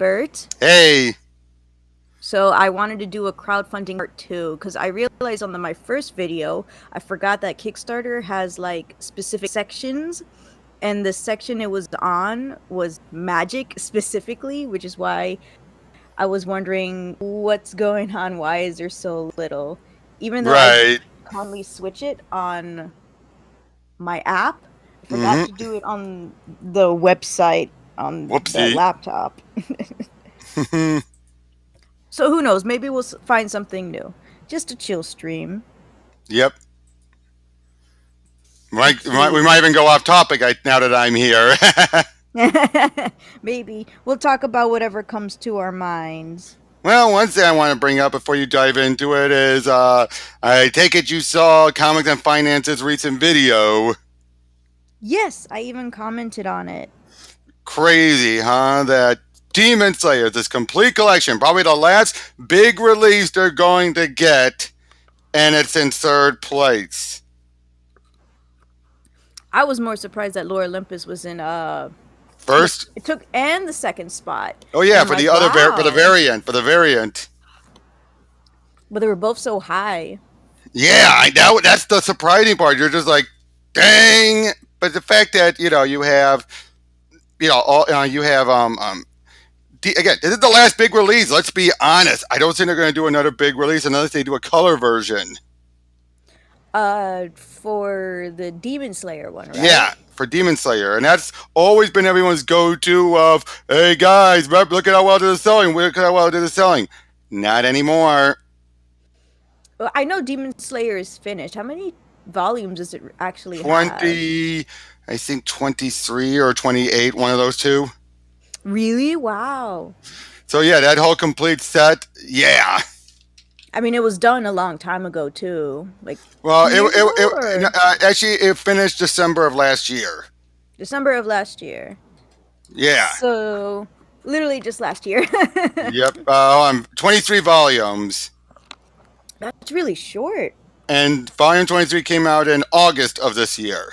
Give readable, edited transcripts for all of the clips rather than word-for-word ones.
Robert. Hey, So I wanted to do a crowdfunding part two because I realized on my first video I forgot that Kickstarter has like specific sections, and the section it was on was magic specifically, which is why I was wondering what's going on. Why is there so little? Even though I right. constantly switch it on my app, I forgot Mm-hmm. to do it on the website on the Whoopsie. laptop. So who knows? Maybe we'll find something new. Just a chill stream. Yep. We might Okay. even go off topic now that I'm here. Maybe we'll talk about whatever comes to our minds. Well, one thing I want to bring up before you dive into it is I take it you saw Comics and Finance's recent video. Yes, I even commented on it. Crazy, huh? That Demon Slayer, this complete collection, probably the last big release they're going to get, and it's in third place. I was more surprised that Lore Olympus was in First, it took and the second spot. oh And yeah, I'm for like, the other for the wow. variant. But they were both so high. Yeah, I know. That's the surprising part. You're just like, dang. But the fact that you have you have again, this is the last big release. Let's be honest. I don't think they're going to do another big release unless they do a color version. For the Demon Slayer one, right? Yeah, for Demon Slayer, and that's always been everyone's go-to of, hey guys, look at how well this is selling. Look at how well this is selling. Not anymore. Well, I know Demon Slayer is finished. How many volumes does it actually have? 20, I think 23 or 28, one of those two. Really? Wow. So yeah, that whole complete set, yeah. I mean, it was done a long time ago too, like Well, 2 years ago or actually it finished December of last year. December of last year. Yeah. So literally just last year. Yep. 23 volumes, That's really short. and volume 23 came out in August of this year.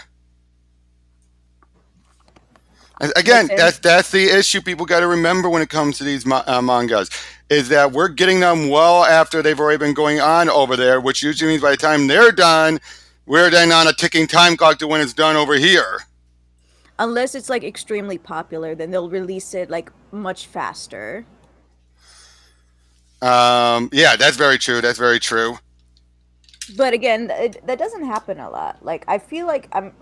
Makes Again, sense. that's the issue people got to remember when it comes to these mangas, is that we're getting them well after they've already been going on over there, which usually means by the time they're done, we're then on a ticking time clock to when it's done over here. Unless it's like extremely popular, then they'll release it like much faster. Yeah, that's very true. That's very true. But again, that doesn't happen a lot. Like I feel like I'm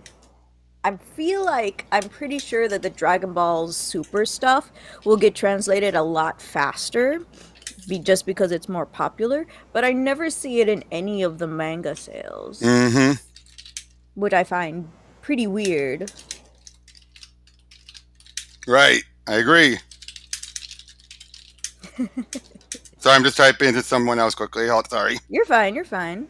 pretty sure that the Dragon Ball Super stuff will get translated a lot faster just because it's more popular, but I never see it in any of the manga sales, Mm-hmm. which I find pretty weird. Right. I agree. Sorry, I'm just typing to someone else quickly. Oh, sorry. You're fine, you're fine.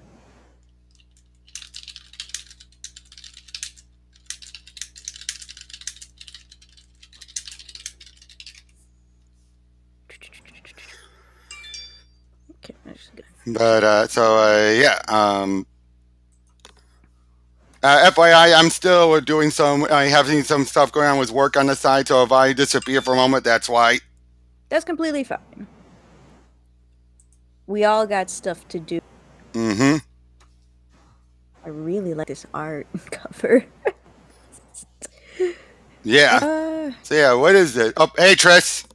Okay, that's good. But yeah. FYI, I'm still doing some. I have seen some stuff going on with work on the side. So if I disappear for a moment, that's why. That's completely fine. We all got stuff to do. Mm-hmm. I really like this art cover. Yeah. uh So yeah, what is it? Oh, hey, Tris.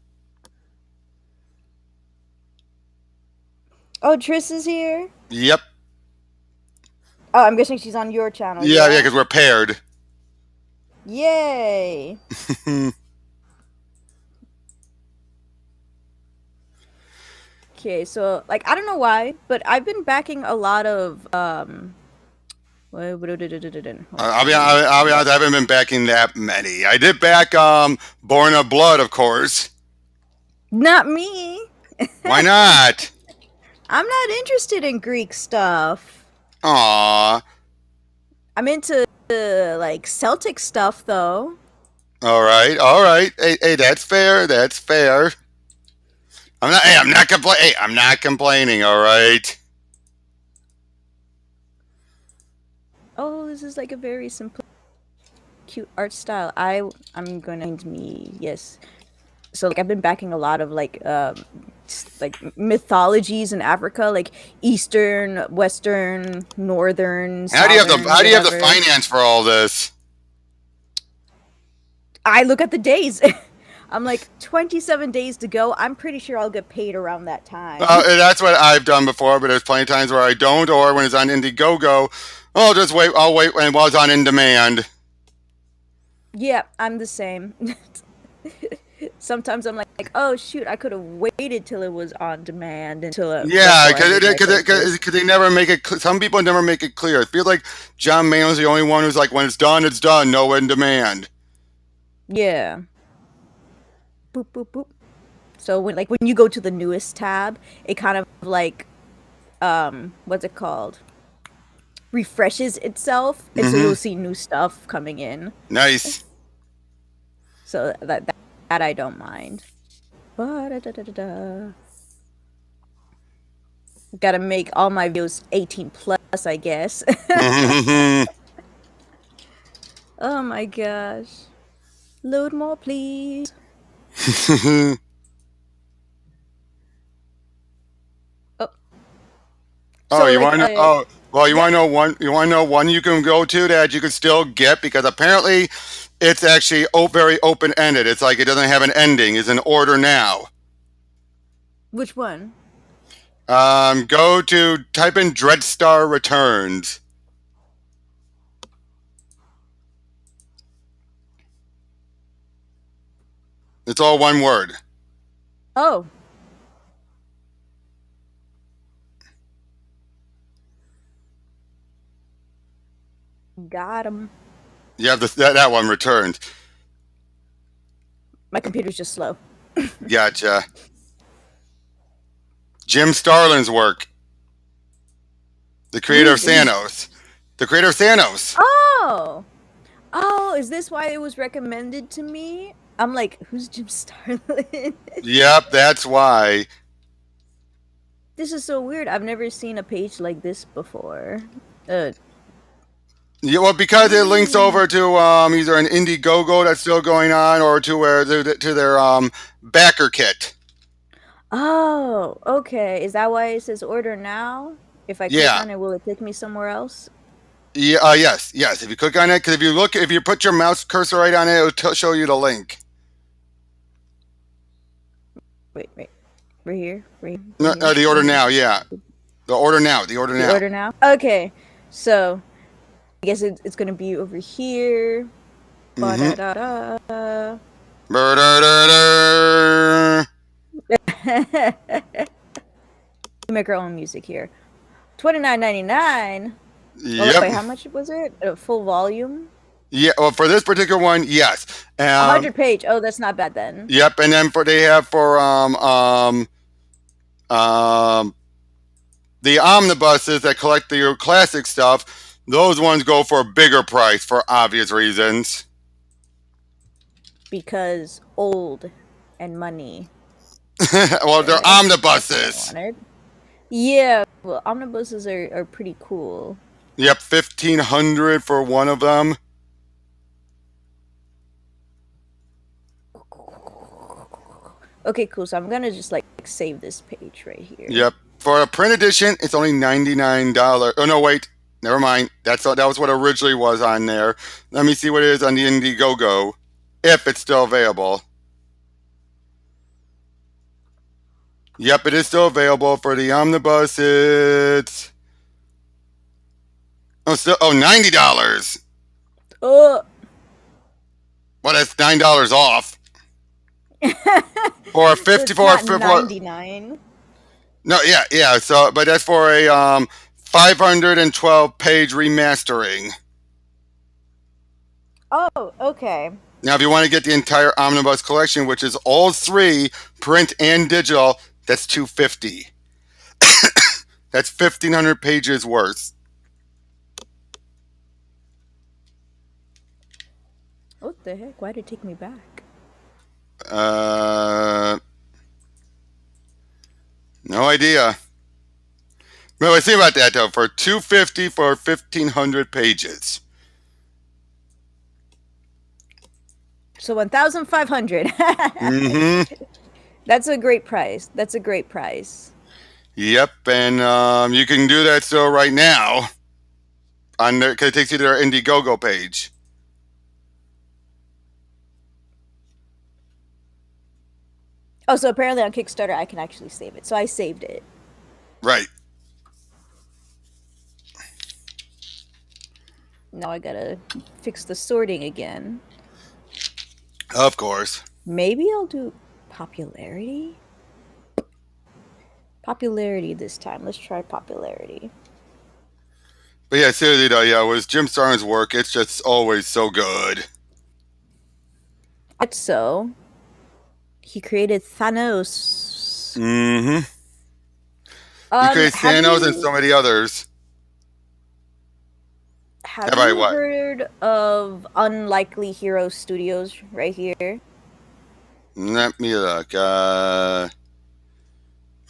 oh, Triss is here. Yep. Oh, I'm guessing she's on your channel, Yeah, yeah? because we're paired. Yay. Okay, so like I don't know why, but I've been backing a lot of let's see. I'll be honest. I haven't been backing that many. I did back Born of Blood, of course. Not me. Why not? I'm not interested in Greek stuff. Aw. I'm into like Celtic stuff though. All right. All right. Hey, that's fair. That's fair. I'm not. Hey, I'm not complaining. Hey, I'm not complaining. All right. Oh, this is like a very simple cute art style. I'm gonna find me, yes. So like I've been backing a lot of like mythologies in Africa, like Eastern, Western, Northern, Southern, How do you have the whatever. finance for all this? I look at the days. I'm like 27 days to go. I'm pretty sure I'll get paid around that time. That's what I've done before, but there's plenty of times where I don't, or when it's on Indiegogo, I'll just wait. I'll wait when it's on in demand. Yeah, I'm the same. Sometimes I'm like, oh shoot, I could have waited till it was on demand until Yeah, before I made my purchase. because they never make it. Some people never make it clear. It feels like John Mayall's the only one who's like, when it's done. No in demand. Yeah. Boop boop boop. So when you go to the newest tab, it kind of like what's it called? Refreshes itself, and so Mm-hmm. you'll see new stuff coming in. Nice. So that I don't mind. Ba-da-da-da-da-da. Gotta make all my videos 18 plus, I guess. Mm-hmm. Oh my gosh. Load more, please. Oh, Oh, so you like, want to? Oh, well, you yeah. want to know one? You want to know one you can go to that you can still get because apparently it's actually very open ended. It's like it doesn't have an ending. It's an order now. Which one? Go to type in Dreadstar Returns. It's all one word. Oh, got him. You have that one returns. My computer's just slow. Gotcha. Jim Starlin's work, the creator of Who's Thanos. The creator of Thanos. Oh! Oh, is this why it was recommended to me? I'm like, who's Jim Starlin? Yep, that's why. This is so weird. I've never seen a page like this before. Uh, Yeah, well, because it links mm. over to either an Indiegogo that's still going on, or to where to their backer kit. Oh, okay. Is that why it says order now? If I click Yeah, on it, will it take me somewhere else? yeah, yes, yes. If you click on it, because if you put your mouse cursor right on it, it'll show you the link. Wait, wait. Right here, right, No, right here, the right order here. now, yeah, the order now, the order The now. order now? Okay. So, I guess it's gonna be over here. Mm-hmm. Ba-da-da-da. We make our own music here. $29.99. Oh Yep. wait, how much was it? Full volume? Yeah. Well, for this particular one, yes. 100 page. Oh, that's not bad then. Yep. And then they have for um the omnibuses that collect your classic stuff. Those ones go for a bigger price for obvious reasons. Because old and money. Well, they're That's what I omnibuses. wanted. Yeah, well, omnibuses are pretty cool. Yep, 1,500 for one of them. Okay, cool. So I'm gonna just like save this page right here. Yep. For a print edition, it's only $99. Oh no, wait. Never mind. That was what originally was on there. Let me see what it is on the Indiegogo, if it's still available. Yep, it is still available for the omnibus. It's $90. Oh, Well, that's $9 off for a so it's not 54. 99. No, yeah, yeah. So, but that's for a 512 page remastering. Oh, okay. Now, if you want to get the entire omnibus collection, which is all three, print and digital, that's $250. That's 1,500 pages worth. What the heck? Why did it take me back? Uh, no idea. But let's think about that though. For $250 for 1,500 pages. So 1,500. Mm-hmm. That's a great price. That's a great price. Yep, and you can do that still right now on their, cause it takes you to their Indiegogo page. Oh, so apparently on Kickstarter I can actually save it. So I saved it. Right. Now I gotta fix the sorting again. Of course. Maybe I'll do popularity? Popularity this time. Let's try popularity. But yeah, seriously though, yeah, with Jim Starlin's work, it's just always so good. That's so. He created Thanos. Mm-hmm. He created Have Thanos and you so many others. have Have I you what? heard of Unlikely Hero Studios right here? Let me look.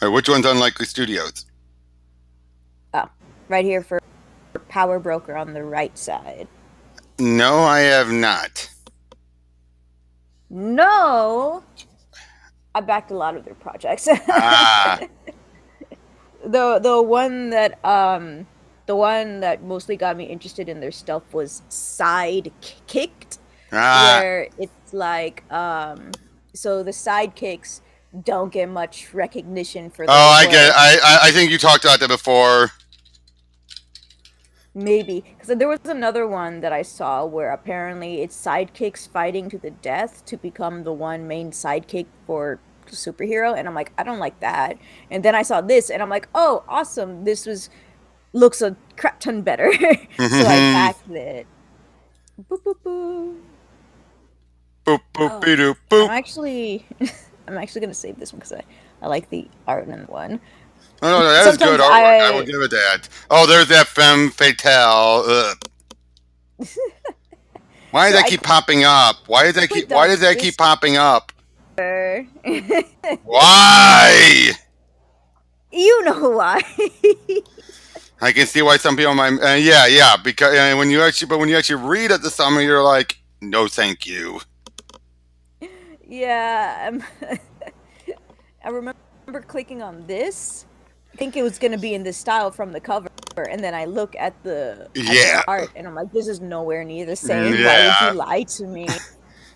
Which one's Unlikely Studios? Oh, right here for Power Broker on the right side. No, I have not. No, I backed a lot of their projects. Ah, The one that mostly got me interested in their stuff was Sidekicked, ah. where it's like so the sidekicks don't get much recognition for Oh, their I get it. work. I think you talked about that before. Maybe because there was another one that I saw where apparently it's sidekicks fighting to the death to become the one main sidekick for the superhero, and I'm like, I don't like that. And then I saw this, and I'm like, oh, awesome! This was looks a crap ton better. So I Mm-hmm. backed it. Boop, boop, boop. Boop boop Oh, doop I'm boop. actually, I'm actually gonna save this one because I like the art in one. Oh, no, that is good Sometimes artwork. I will I give it that. Oh, there's that femme fatale. Ugh. Why does so that I keep popping up? Why does that keep? clicked Why on does that keep this popping up? cover. Why? You know why? I can see why some people might. Yeah, yeah. Because when you actually, but when you actually read at the summary, you're like, no, thank you. Yeah, I remember clicking on this. I think it was gonna be in this style from the cover, and then I look at the Yeah, art, and I'm like, this is nowhere near the same. Why would you yeah. lie to me?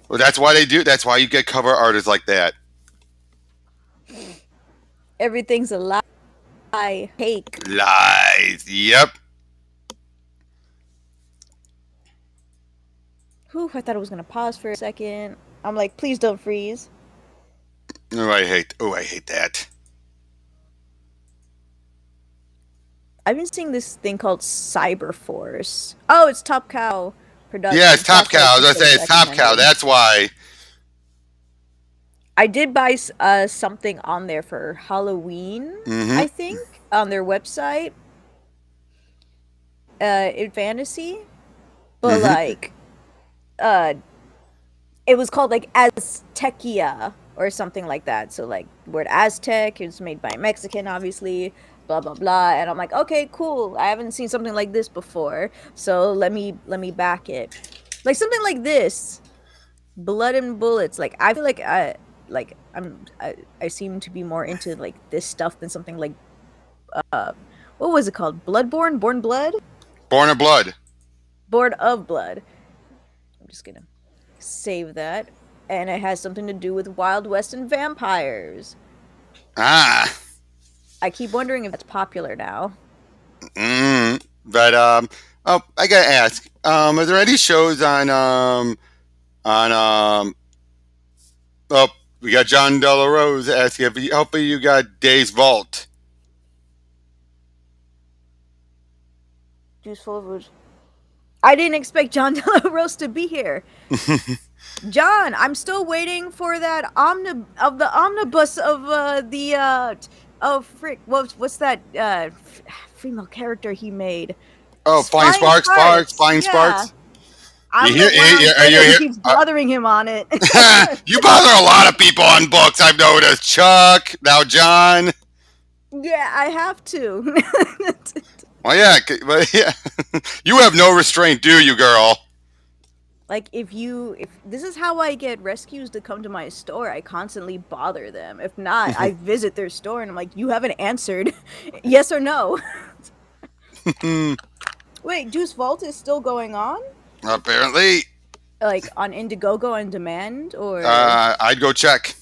Well, that's why they do. That's why you get cover artists like that. Everything's a lie, fake. Lies. Yep. Whew, I thought it was gonna pause for a second. I'm like, please don't freeze. Oh, I hate. Oh, I hate that. I've been seeing this thing called Cyberforce. Oh, it's Top Cow Yeah, it's Productions. Top That's why Cow. it I was keeps gonna say getting it's Top Cow. recommended. That's why. I did buy something on there for Halloween, Mm-hmm. I think, on their website, in fantasy, but Mm-hmm. like, uh, it was called like Aztecia or something like that. So like, word Aztec, it's made by a Mexican, obviously. Blah blah blah, and I'm like, okay, cool. I haven't seen something like this before, so let me back it. Like something like this, Blood and Bullets. Like I feel like I seem to be more into like this stuff than something like uh what was it called? Bloodborne? Born Blood? Born of Blood. Born of Blood. I'm just gonna save that. And it has something to do with Wild West and vampires. Ah. I keep wondering if that's popular now. But oh, I gotta ask. Are there any shows on Oh, we got John Della Rose asking if you, hopefully you got Days Vault. Juice full of Rouge. I didn't expect John Della Rose to be here. John, I'm still waiting for that the omnibus of the oh frick, what's that female character he made? Oh, Flying Flying Sparks, Sparks, Sparks. Flying Yeah, Sparks. I'm You the hear? one on Are you Twitter who here? keeps bothering him on it. You bother a lot of people on books. I've noticed. Chuck, now John. Yeah, I have to. Well, yeah, but yeah. You have no restraint, do you, girl? Like if this is how I get rescues to come to my store, I constantly bother them. If not, I visit their store and I'm like, you haven't answered yes or no. Wait, Juice Vault is still going on? Apparently, Like on Indiegogo on demand, or I'd go check.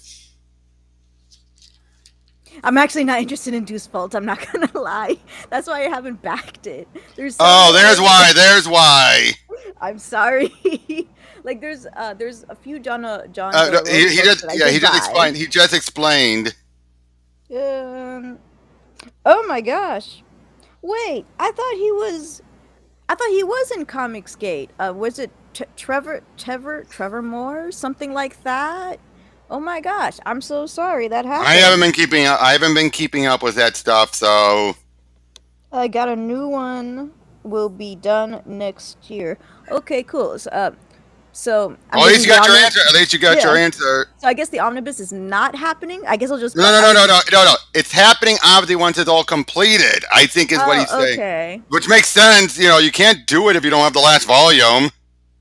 I'm actually not interested in Juice Vault, I'm not gonna lie. That's why I haven't backed it. There's so Oh, many there's why. There's why. I'm sorry. Like there's a few John No, Doe Rose he books just that I yeah did he just buy. explained. He just explained. Um. Oh my gosh. Wait, I thought he was in Comicsgate. Was it Trevor Moore, something like that? Oh my gosh, I'm so sorry that I haven't happened. been keeping up. I haven't been keeping up with that stuff. So I got a new one. Will be done next year. Okay, cool. So I'm well, at least guessing you the got your omnibus. answer. At least you got your Yeah. answer. So I guess the omnibus is not happening. I guess I'll just. No, no, no, no, no, no, no. It's happening obviously once it's all completed. I think is what he's Oh, saying, okay. which makes sense. You know, you can't do it if you don't have the last volume.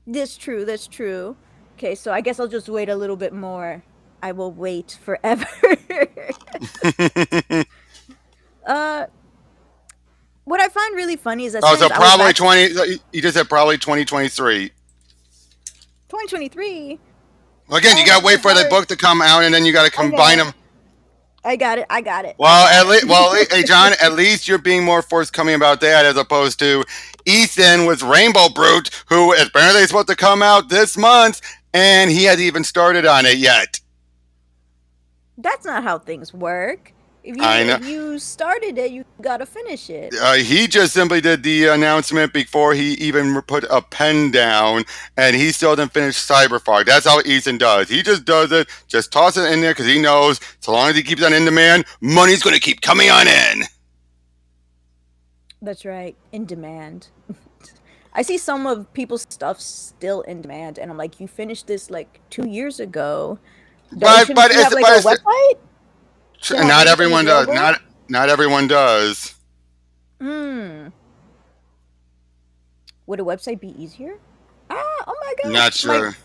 That's true. That's true. Okay, so I guess I'll just wait a little bit more. I will wait forever. uh, what I find really funny is that Oh, so since I was probably back 20. You just said probably 2023. 2023. Again, you Oh got to my wait for the heart. book to come out, and then you got to I got combine it. them. I got it. I got it. I Well, got it. hey John, at least you're being more forthcoming about that as opposed to Ethan with Rainbow Brute, who apparently is supposed to come out this month, and he hasn't even started on it yet. That's not how things work. I know. If you started it, you gotta finish it. He just simply did the announcement before he even put a pen down, and he still didn't finish Cyberfog. That's how Ethan does. He just does it, just toss it in there because he knows so long as he keeps it in demand, money's going to keep coming on in. That's right. In demand. I see some of people's stuff still in demand, and I'm like, you finished this like 2 years ago. Shouldn't But you have like a website to have not everything everyone does. available? Not everyone does. Hmm. Would a website be easier? Ah, oh my Not gosh. sure.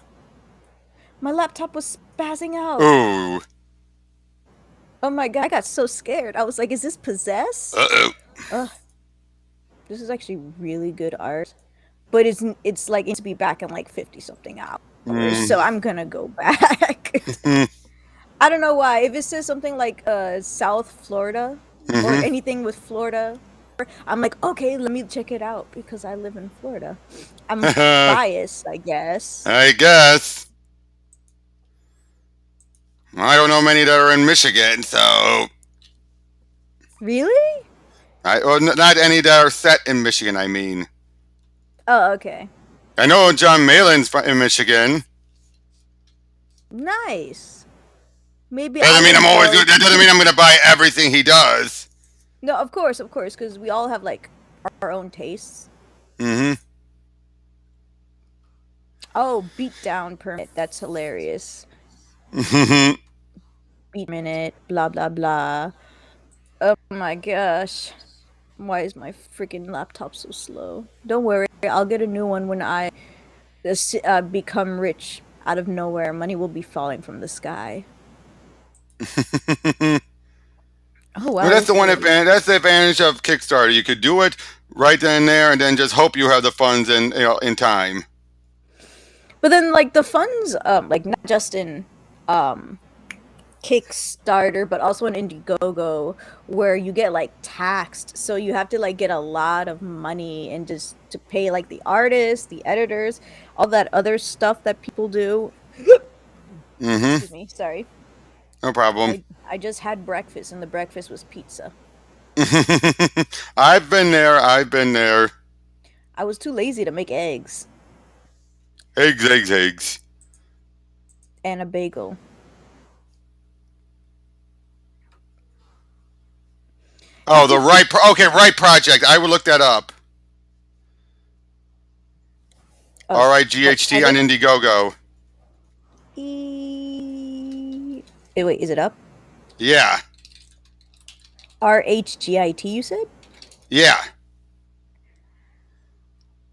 My laptop was spazzing out. Ooh. Oh my god, I got so scared. I was like, is this possessed? Uh-oh. Ugh. This is actually really good art. But it's like it needs to be back in like 50 something hours. Mm. So I'm gonna go back. I don't know why. If it says something like South Florida or Mm-hmm. anything with Florida, I'm like, okay, let me check it out because I live in Florida. I'm biased, I guess. I guess. I don't know many that are in Michigan, so Really? not any that are set in Michigan. I mean, Oh, okay. I know John Malin's in Michigan. Nice. Maybe That I doesn't mean will I'm always go. good. That doesn't mean I'm going to buy everything he does. No, of course, because we all have like our own tastes. Mm-hmm. Oh, beatdown permit. That's hilarious. Mm-hmm. Beat minute, blah blah blah. Oh my gosh. Why is my freaking laptop so slow? Don't worry, I'll get a new one when I become rich out of nowhere. Money will be falling from the sky. Oh Well, wow, that's the this one is advantage. That's the advantage of Kickstarter. You could do it right then and there, and then just hope you have the funds in time. But then like the funds like not just in um Kickstarter but also in Indiegogo where you get like taxed. So you have to like get a lot of money and just to pay like the artists, the editors, all that other stuff that people do. Mm-hmm. Excuse me, sorry. No problem. I just had breakfast and the breakfast was pizza. I've been there. I've been there. I was too lazy to make eggs Eggs, eggs, eggs. and a bagel. Oh, the right. Okay, right project. I would look that up. Oh, All right, like GHT on edit. Indiegogo. Wait, is it up? Yeah, RHGIT, you said? yeah.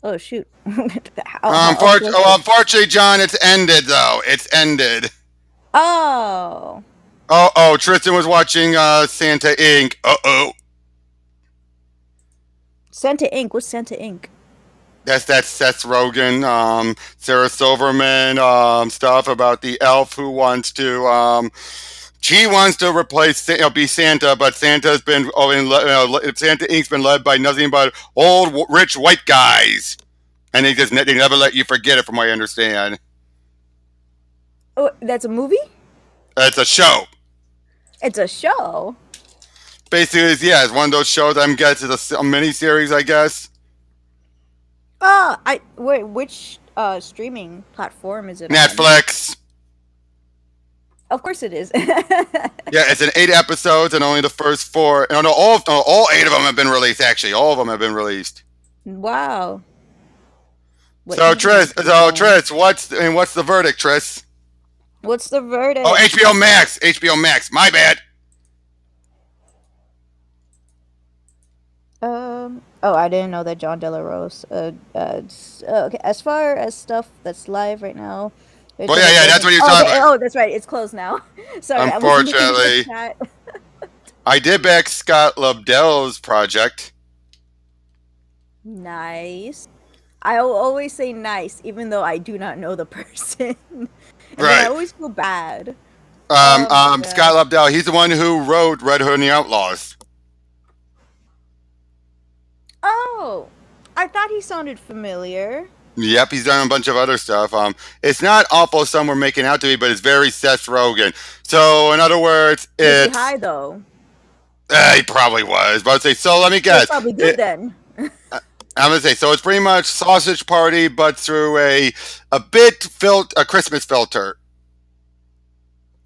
Oh shoot. How close Unfortunately, John, it's ended though. It's ended. Oh. Oh, Tristan was watching Santa Inc. Santa Inc. What's Santa Inc.? That's Seth Rogen, Sarah Silverman, stuff about the elf who wants to she wants to replace be Santa, but Santa's been Santa Inc.'s been led by nothing but old rich white guys, and they never let you forget it, from what I understand. Oh, that's a movie? It's a show. It's a show. Basically, yeah, it's one of those shows. I'm guessing it's a mini series, I guess. Wait, which streaming platform is it on? Netflix. Of course it is. Yeah, it's in 8 episodes, and only the first 4. No, all 8 of them have been released. Actually, all of them have been released. Wow. So Tris, what's the verdict, Tris? What's the verdict? Oh, HBO Max. HBO Max. My bad. Oh, I didn't know that John De La Rose. Okay. As far as stuff that's live right now. Well, yeah, that's what you're talking about. Oh, that's right. It's closed now. Sorry, unfortunately. I did back Scott Lobdell's project. Nice. I always say nice, even though I do not know the person. Right. I always feel bad. Scott Lobdell. He's the one who wrote Red Hood and the Outlaws. Oh, I thought he sounded familiar. Yep, he's done a bunch of other stuff. It's not awful some were making out to be, but it's very Seth Rogen. So, in other words, it's... Was he high, though? He probably was. But I'd say, so let me guess. It's probably good then. I'm going to say, so it's pretty much Sausage Party, but through a Christmas filter.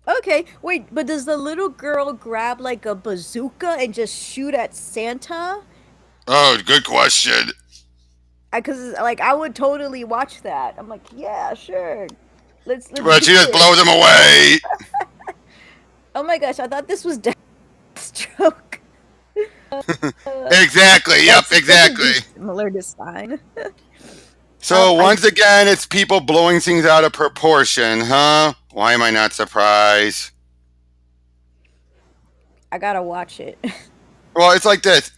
Okay, wait, but does the little girl grab like a bazooka and just shoot at Santa? Oh, good question. Because I would totally watch that. I'm like, yeah, sure. Let's but she just blows him away. Oh my gosh, I thought this was Deathstroke. Exactly. Yep. Exactly. Similar design. So once again, it's people blowing things out of proportion, huh? Why am I not surprised? I gotta watch it. Well, it's like this.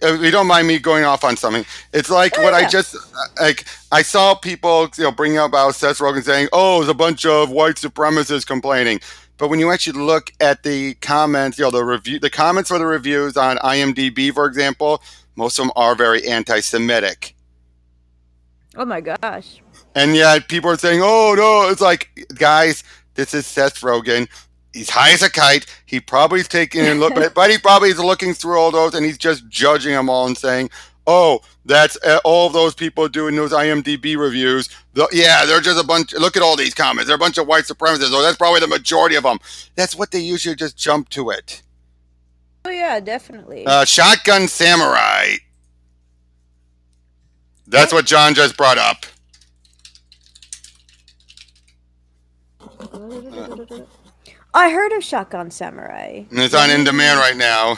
If you don't mind me going off on something, it's like I saw people, bring up about Seth Rogen saying, "Oh, there's a bunch of white supremacists complaining." But when you actually look at the comments, the comments for the reviews on IMDb, for example, most of them are very anti-Semitic. Oh my gosh. And yet people are saying, "Oh no," it's like, guys, this is Seth Rogen. He's high as a kite. He probably is taking a look, but he probably is looking through all those, and he's just judging them all and saying, "Oh, that's all those people doing those IMDb reviews. They're just a bunch. Look at all these comments. They're a bunch of white supremacists. Oh, that's probably the majority of them." That's what they usually just jump to it. Oh yeah, definitely. Shotgun Samurai. That's what John just brought up. I heard of Shotgun Samurai. And it's on In Demand right now.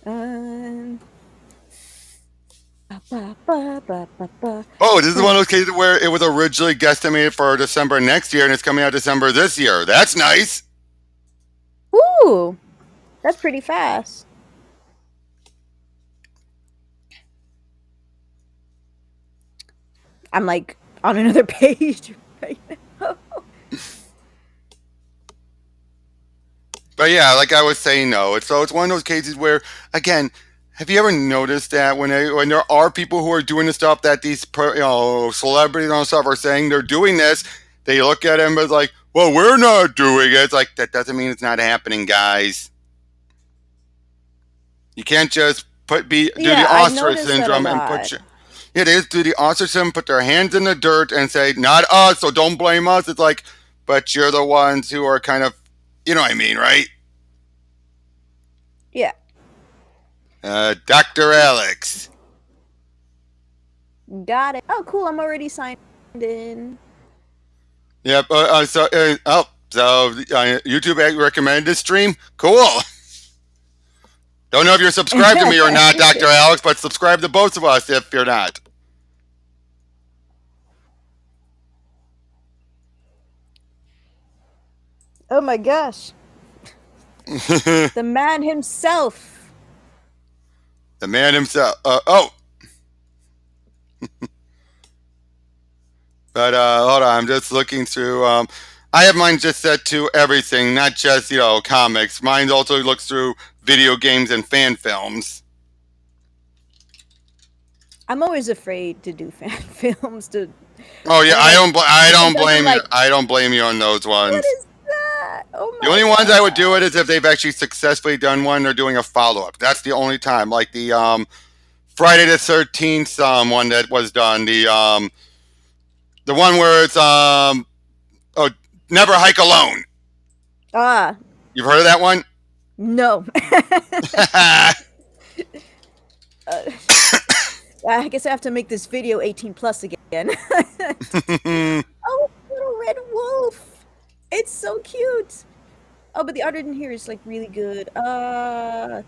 Oh, this is one of those cases where it was originally guesstimated for December next year, and it's coming out December this year. That's nice. Ooh, that's pretty fast. I'm like on another page right now. But yeah, like I was saying, no. It's one of those cases where, again, have you ever noticed that when there are people who are doing the stuff that these celebrities and stuff are saying they're doing this, they look at him as like, well, we're not doing it. It's like, that doesn't mean it's not happening, guys. You can't just do the ostrich syndrome and put your... Yeah, they just do the ostrich syndrome, put their hands in the dirt and say, not us, so don't blame us. It's like, but you're the ones who are kind of, you know what I mean, right? Yeah. Dr. Alex. Got it. Oh, cool. I'm already signed in. Yep. So YouTube recommended this stream. Cool. Don't know if you're subscribed to me or not, Dr. Alex, but subscribe to both of us if you're not. Oh my gosh. The man himself. The man himself. Oh. But hold on, I'm just looking through. I have mine just set to everything, not just comics. Mine also looks through video games and fan films. I'm always afraid to do fan films. Oh yeah, I don't blame you. like- I don't blame you on those ones. What is that? Oh my The only ones God. I would do it is if they've actually successfully done one. They're doing a follow up. That's the only time, like the Friday the 13th one that was done. The one where it's Never Hike Alone. Ah, You've heard of that one? no. I guess I have to make this video 18 plus again. Oh, little red wolf. It's so cute. Oh, but the art in here is like really good. Oh,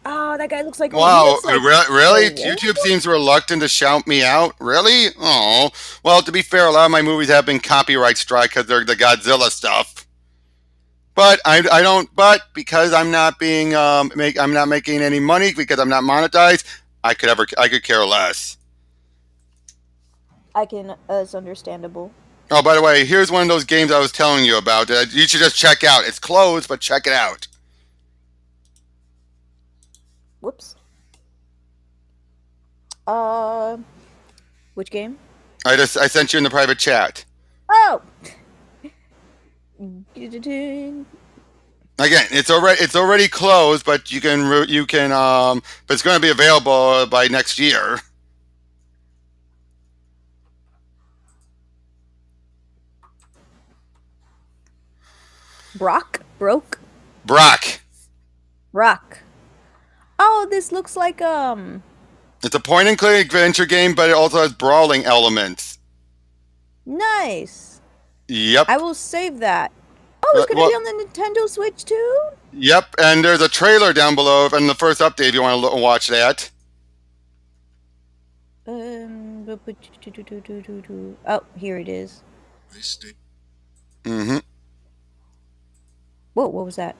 that guy looks like. Wow, he looks like really? a YouTube werewolf? seems reluctant to shout me out. Really? Oh, well, to be fair, a lot of my movies have been copyright strike because they're the Godzilla stuff. But I don't. But because I'm not being I'm not making any money because I'm not monetized. I could care less. I can. It's understandable. Oh, by the way, here's one of those games I was telling you about that you should just check out. It's closed, but check it out. Whoops. Which game? I sent you in the private chat. Oh. Again, it's already closed, but you can but it's going to be available by next year. Brock. Brock. Oh, this looks like It's a point and click adventure game, but it also has brawling elements. Nice. Yep. I will save that. Oh, it's gonna be on the Nintendo Switch too? Yep, and there's a trailer down below in the first update if you want to watch that. Oh, here it is. Mm-hmm. Whoa, what was that?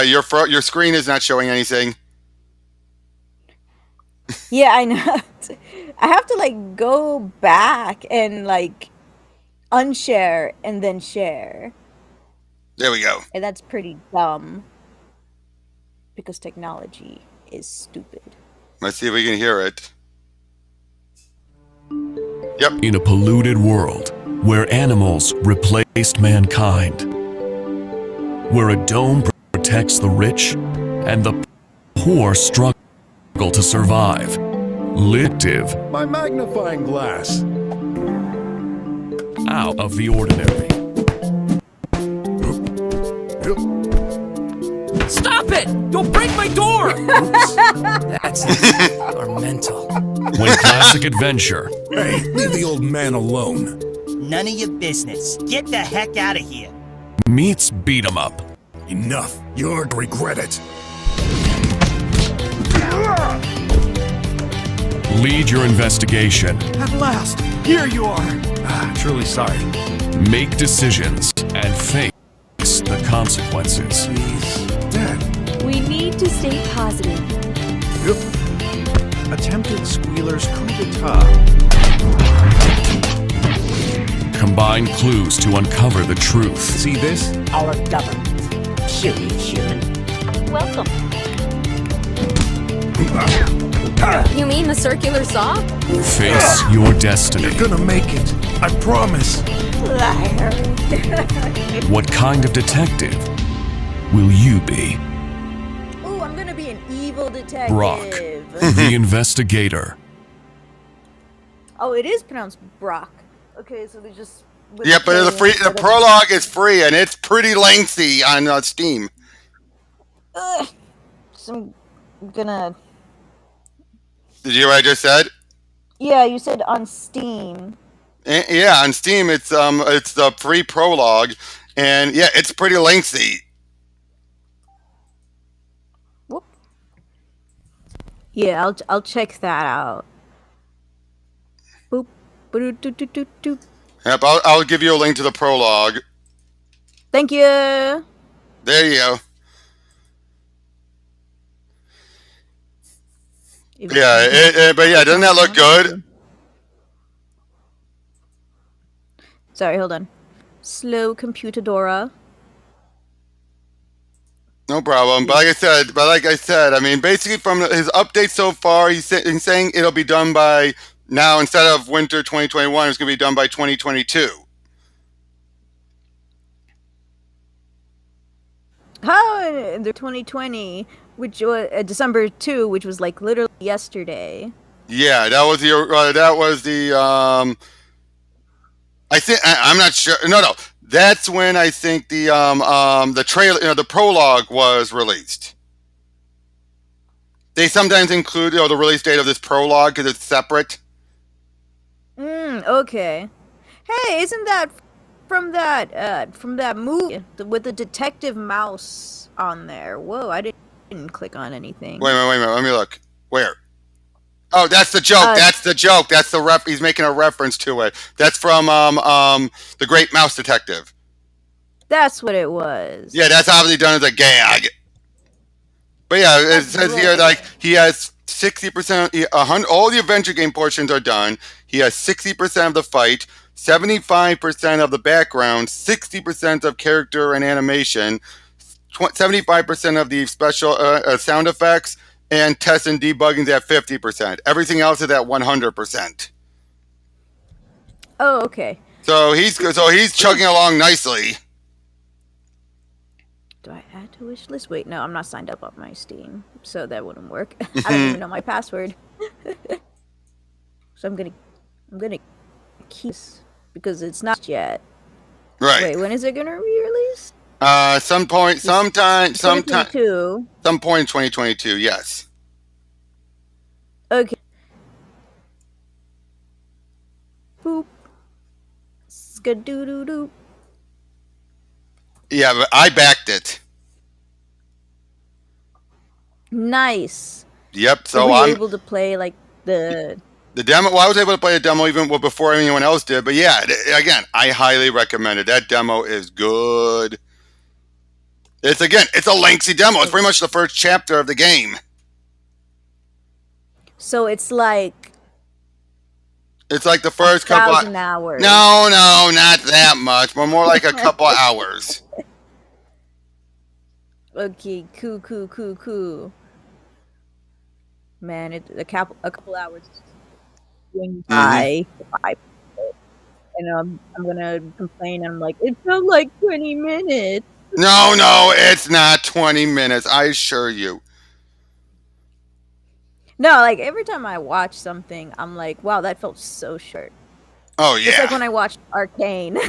Your screen is not showing anything. Yeah, I know. I have to like go back and like unshare and then share. There we go. And that's pretty dumb. Because technology is stupid. Let's see if we can hear it. Yep. In a polluted world where animals replaced mankind, where a dome protects the rich and the poor struggle to survive, Lictive, My magnifying glass. out of the ordinary. Stop it! Don't break my door! That's it. You're mental. When classic adventure Hey, leave the old man alone. None of your business. Get the heck out of here. meets beat 'em up. Enough. You're to regret it. Lead your investigation. At last, here you are. Truly sorry. Make decisions and face the consequences. He's dead. We need to stay positive. Attempted squealer's coup d'etat. Combine clues to uncover the truth. See this? Our government. Puny human. Welcome. You mean the circular saw? Face your destiny. You're gonna make it. I promise. What kind of detective will you be? Ooh, I'm gonna be an evil detective. Brock, the investigator. Oh, it is pronounced Brock. Okay, so they just. with Yep, but the K the prologue is free and it's pretty lengthy on Steam. So I'm gonna. Did you hear what I just said? Yeah, you said on Steam. Yeah, on Steam it's the free prologue, and yeah, it's pretty lengthy. Whoop. Yeah, I'll check that out. Boop. Boop. Yep, I'll give you a link to the prologue. Thank you. There you go. Yeah, but yeah, doesn't that look good? Sorry, hold on. Slow computer Dora. No problem. But like I said, I mean, basically from his update so far, he's saying it'll be done by now instead of winter 2021. It's going to be done by 2022. How in the 2020, which was December 2, which was like literally yesterday. Yeah, that was the I think I'm not sure. No, that's when I think the trailer, the prologue was released. They sometimes include the release date of this prologue because it's separate. Okay. Hey, isn't that from that movie with the detective mouse on there? Whoa, I didn't click on anything. Wait a minute. Let me look. Where? Oh, that's the joke. That's the joke. That's the rep. He's making a reference to it. That's from the Great Mouse Detective. That's what it was. Yeah, that's obviously done as a gag. But yeah, it says here like he has 60%. All the adventure game portions are done. He has 60% of the fight, 75% of the background, 60% of character and animation, 75% of the special sound effects, and test and debugging at 50%. Everything else is at 100%. Oh, okay. So he's chugging along nicely. Do I add to wish list? Wait, no, I'm not signed up on my Steam, so that wouldn't work. I don't even know my password. So I'm gonna keep this because it's not yet. Right. Wait, when is it gonna be released? Sometime in 2022. Yes. Okay. Boop. Skadoo-doo-doo. Yeah, but I backed it. Nice. Yep. So were you I'm able to play like the demo. Well, I was able to play a demo even before anyone else did. But yeah, again, I highly recommend it. That demo is good. It's a lengthy demo. It's pretty much the first chapter of the game. So it's like the first couple 1,000 hours. No, not that much, but more like a couple hours. Okay, cool. Man, a couple hours going by. And I'm gonna complain. I'm like, it felt like 20 minutes. No, it's not 20 minutes. I assure you. No, like every time I watch something, I'm like, wow, that felt so short. Oh yeah. It's like when I watched Arcane.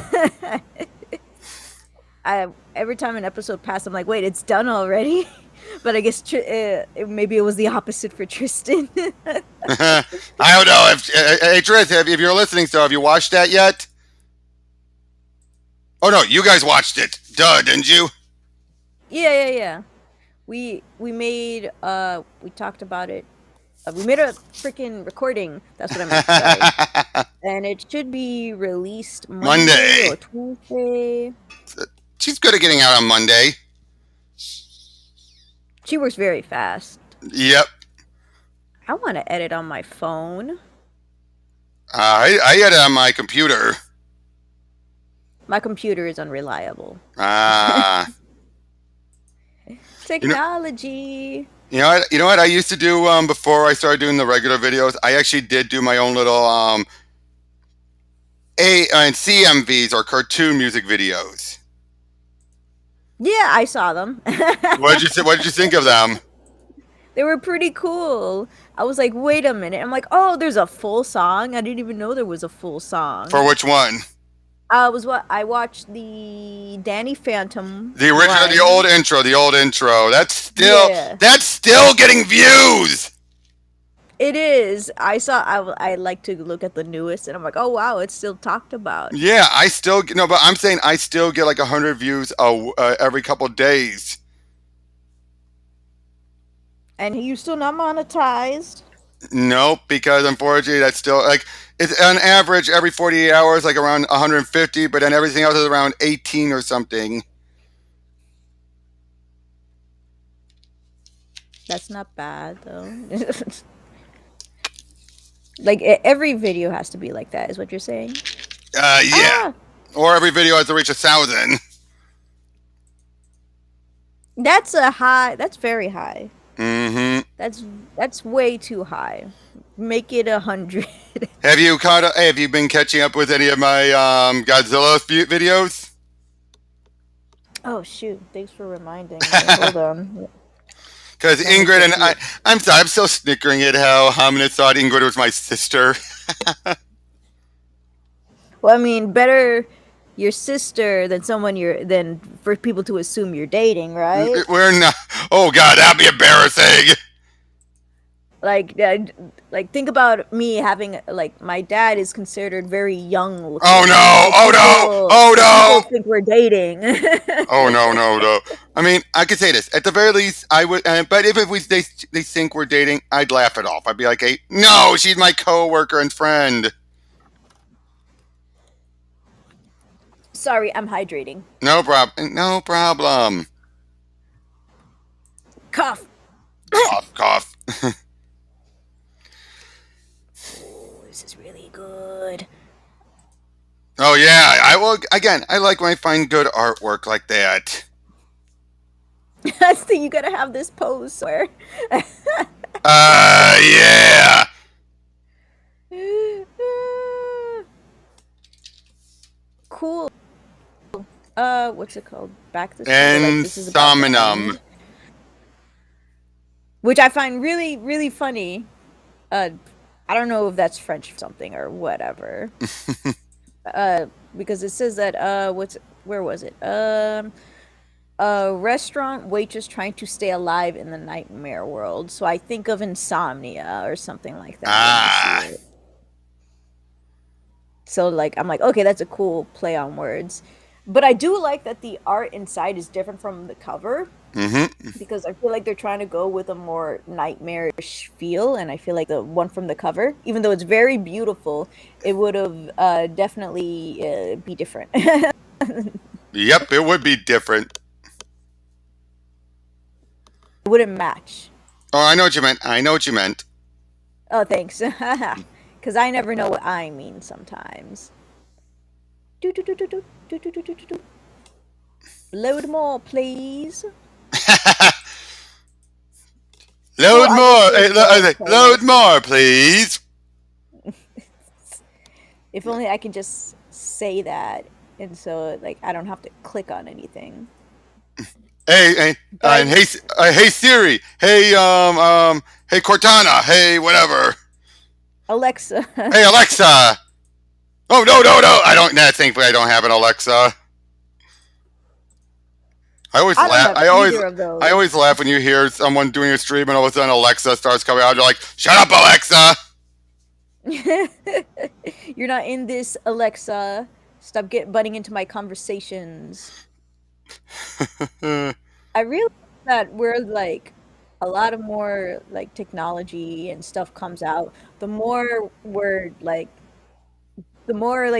Every time an episode passed, I'm like, wait, it's done already. But I guess maybe it was the opposite for Tristan. I don't know hey Tristan, if you're listening, so have you watched that yet? Oh no, you guys watched it. Duh, didn't you? Yeah. We made we talked about it. We made a freaking recording. That's what I meant to say. And it should be released Monday or Tuesday. She's good at getting out on Monday. She works very fast. Yep. I want to edit on my phone. I edit on my computer. My computer is unreliable. Technology. You know what I used to do before I started doing the regular videos? I actually did do my own little CMVs or cartoon music videos. Yeah, I saw them. What did you think of them? They were pretty cool. I was like, wait a minute. I'm like, oh, there's a full song. I didn't even know there was a full song. For which one? I watched the Danny Phantom. The original, the old intro. That's still getting views. It is. I like to look at the newest, and I'm like, oh wow, it's still talked about. Yeah, but I'm saying I still get like 100 views every couple of days. And you still not monetized? Nope, because unfortunately that's still like it's on average every 48 hours, like around 150, but then everything else is around 18 or something. That's not bad though. Like every video has to be like that, is what you're saying? Yeah. Ah, Or every video has to reach 1,000. that's a high. That's very high. Mm-hmm. That's way too high. Make it 100. Have you been catching up with any of my Godzilla videos? Oh shoot! Thanks for reminding me. Hold on. Because Ingrid and I'm sorry, I'm still snickering at how Hominid thought Ingrid was my sister. Well, I mean, better your sister than than for people to assume you're dating, right? We're not. Oh God, that'd be embarrassing. Like think about me having like my dad is considered very young looking. Oh no! Oh no! Oh no! People think we're dating. Oh no! I mean, I could say this at the very least. I would, but if they think we're dating, I'd laugh it off. I'd be like, "Hey, no, she's my coworker and friend." Sorry, I'm hydrating. No problem. No problem. Cough. Cough, cough. Oh, this is really good. Oh yeah, I will. Again, I like when I find good artwork like that. That's the you gotta have this pose where. Yeah. Cool. What's it called? Back to Insomnium. Which I find really, really funny. I don't know if that's French something or whatever. Because it says that where was it? A restaurant waitress trying to stay alive in the nightmare world. So I think of insomnia or something like that. Ah. So like I'm like, okay, that's a cool play on words. But I do like that the art inside is different from the cover. Mm-hmm. Because I feel like they're trying to go with a more nightmarish feel, and I feel like the one from the cover, even though it's very beautiful, it would have definitely be different. Yep, it would be different. It wouldn't match. Oh, I know what you meant. Oh, thanks. Because I never know what I mean sometimes. Load more, please. Load more, please. If only I can just say that, and so like I don't have to click on anything. Hey, hey Siri. Hey, hey Cortana. Hey, whatever. Alexa. Hey, Alexa. Oh no! I don't. Nah, thankfully, I don't have an Alexa. I always laugh. I always laugh when you hear someone doing a stream and all of a sudden Alexa starts coming out. You're like, "Shut up, Alexa!" You're not in this, Alexa. Stop butting into my conversations. I realize that we're like a lot of more like technology and stuff comes out. The more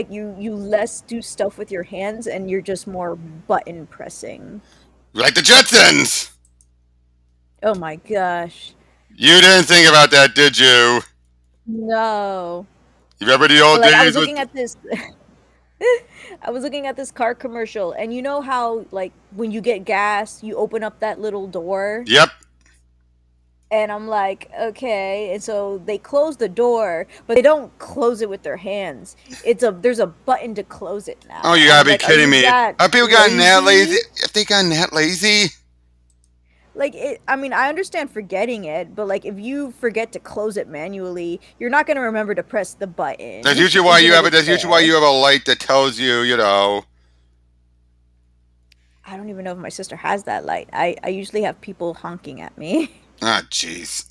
you less do stuff with your hands and you're just more button pressing. Like the Jetsons. Oh my gosh. You didn't think about that, did you? No. You remember the old days? I was looking at this. I was looking at this car commercial, and you know how like when you get gas, you open up that little door. Yep. And I'm like, okay. And so they close the door, but they don't close it with their hands. There's a button to close it now. Oh, you gotta be kidding me! Have people gotten that lazy? Have they gotten that lazy? Like I mean, I understand forgetting it, but like if you forget to close it manually, you're not gonna remember to press the button. That's usually why you have it. That's usually why you have a light that tells you, you know. I don't even know if my sister has that light. I usually have people honking at me. Ah, jeez.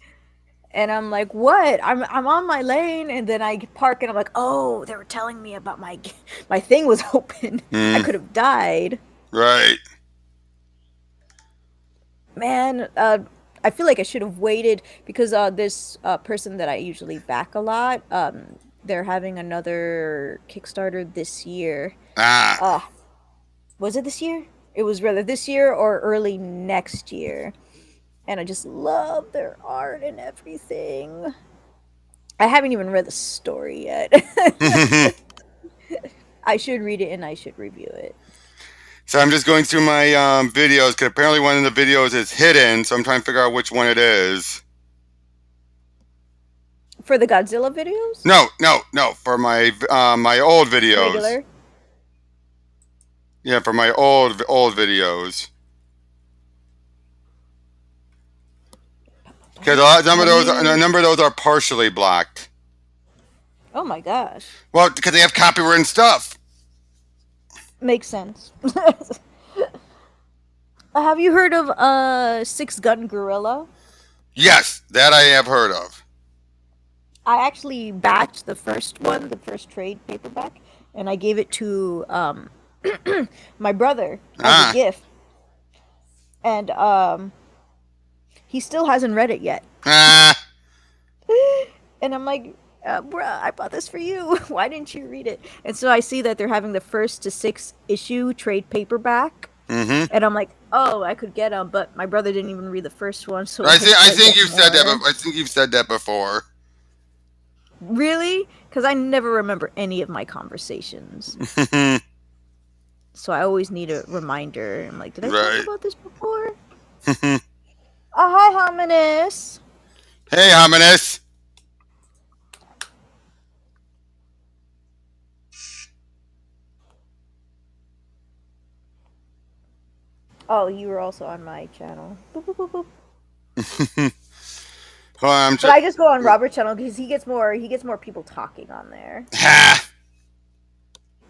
And I'm like, what? I'm on my lane, and then I park, and I'm like, oh, they were telling me about my thing was open. I could have died. Right. Man, I feel like I should have waited because this person that I usually back a lot, they're having another Kickstarter this year. Ah, Was it this year? It was rather this year or early next year. And I just love their art and everything. I haven't even read the story yet. I should read it and I should review it. so I'm just going through my videos because apparently one of the videos is hidden, so I'm trying to figure out which one it is. For the Godzilla videos? No, for my my old videos. Regular? Yeah, for my old videos. Because a number of those are partially blocked. Oh my gosh. Well, because they have copyrighted stuff. Makes sense. Have you heard of Six Gun Gorilla? Yes, that I have heard of. I actually backed the first one, the first trade paperback, and I gave it to my brother as a gift. And he still hasn't read it yet. And I'm like, bruh, I bought this for you. Why didn't you read it? And so I see that they're having the 1st to 6th issue trade paperback. Mm-hmm. And I'm like, oh, I could get them, but my brother didn't even read the first one. So I think you've said that. I think you've said that before. Really? Because I never remember any of my conversations. So I always need a reminder. I'm like, did I talk about this before? Hi, Hominus. Hey, Hominus. Oh, you were also on my channel. Boop, boop, boop, boop. Well, but I just go on Robert's channel because he gets more people talking on there.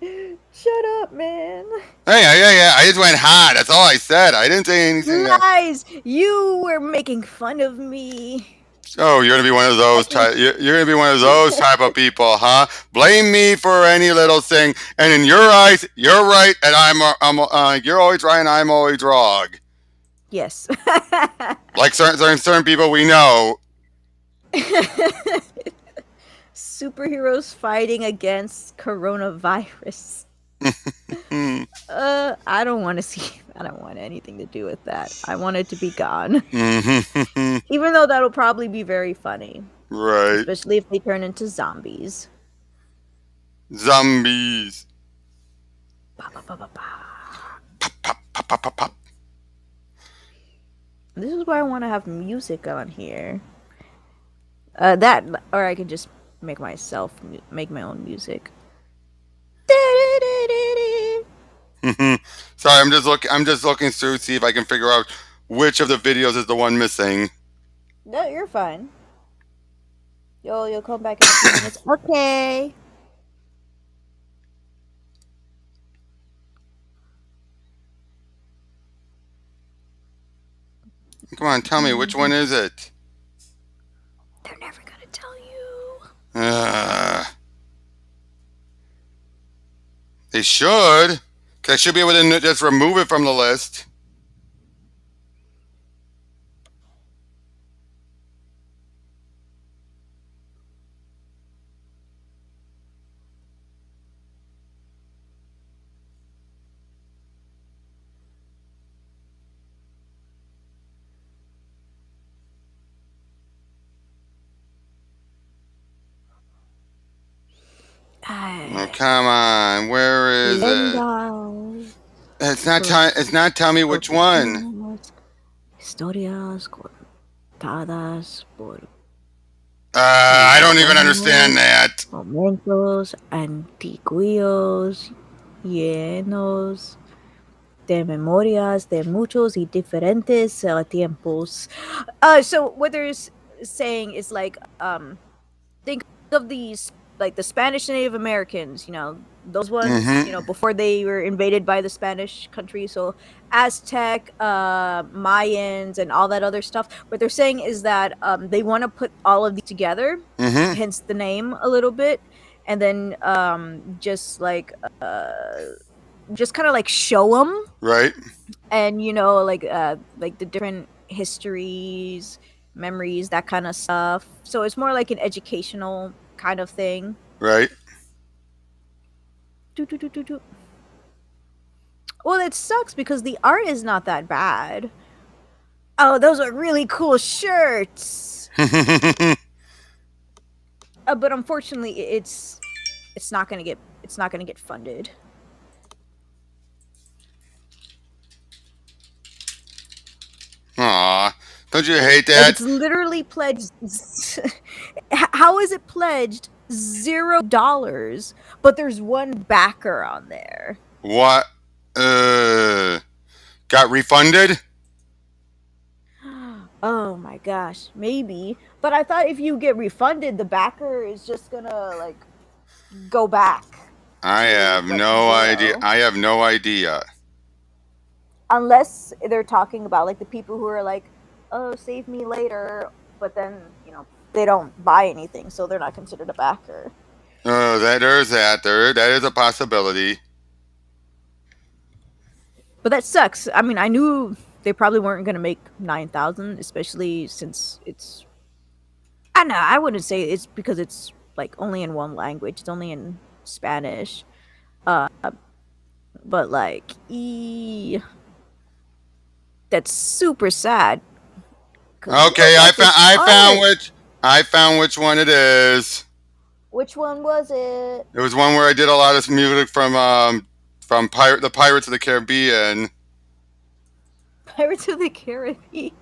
Shut up, man. Hey, I just went hot. That's all I said. I didn't say anything. Lies. You were making fun of me. Oh, you're gonna be one of those type. You're gonna be one of those type of people, huh? Blame me for any little thing, and in your eyes, you're right, and you're always right, and I'm always wrong. Yes. Like certain people we know. Superheroes fighting against coronavirus. I don't want to see. I don't want anything to do with that. I want it to be gone. Even though that'll probably be very funny. Right. Especially if they turn into zombies. Zombies. Pop, pop, pop, pop, pop. Pop, pop, pop, pop, pop. This is why I want to have music on here. That, or I can just make my own music. Sorry, I'm just looking through to see if I can figure out which of the videos is the one missing. No, you're fine. You'll come back in a few minutes. Okay. Come on, tell me, which one is it? They're never gonna tell you. They should. Cause I should be able to just remove it from the list. Oh, come on, where is it? It's not tell me which one. Historias contadas por I don't even understand that. momentos antiguos llenos de memorias de muchos y diferentes tiempos. So what they're saying is like, think of these, like the Spanish Native Americans, those ones, before they were invaded by the Spanish country. So Aztec, Mayans, and all that other stuff. What they're saying is that they want to put all of these together, hence the name a little bit, and then just kind of like show them, right? And like the different histories, memories, that kind of stuff. So it's more like an educational kind of thing. Right. Doo, doo, doo, doo, doo. Well, it sucks because the art is not that bad. Oh, those are really cool shirts. But unfortunately, it's not gonna get funded. Aw, don't you hate Like, that? it's literally pledged. How is it pledged $0? But there's one backer on there. What? Got refunded? Oh my gosh, maybe. But I thought if you get refunded, the backer is just gonna like go back. I have Like no idea. zero. I have no idea. Unless they're talking about like the people who are like, oh, save me later, but then they don't buy anything, so they're not considered a backer. Oh, there's that. That is a possibility. But that sucks. I mean, I knew they probably weren't gonna make 9,000, especially since it's. I don't know. I wouldn't say it's because it's like only in one language. It's only in Spanish. But like, that's super sad. 'Cause, Okay, look at this art. I found which one it is. Which one was it? It was one where I did a lot of music from the Pirates of the Caribbean. Pirates of the Caribbean.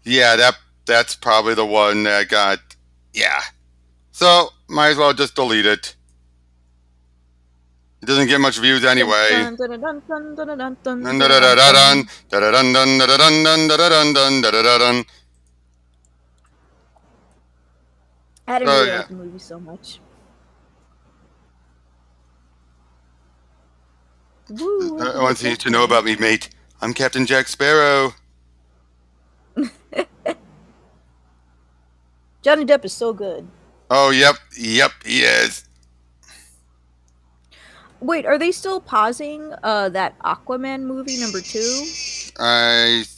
Yeah, that's probably the one that got. Yeah. So might as well just delete it. It doesn't get much views anyway. Dun, dun, dun, dun, dun, dun, dun, dun, Dun, dun, da, da, da, dun, da, dun. dun, da, da, dun, dun, da, da, dun, dun, da, da, dun, dun, da, da, da, dun. I didn't Oh, really yeah. like the movie so much. Woo, I want you to know about me, mate. I'm Captain Jack Sparrow. Johnny Depp is so good. Oh, yep, he is. Wait, are they still pausing that Aquaman movie #2?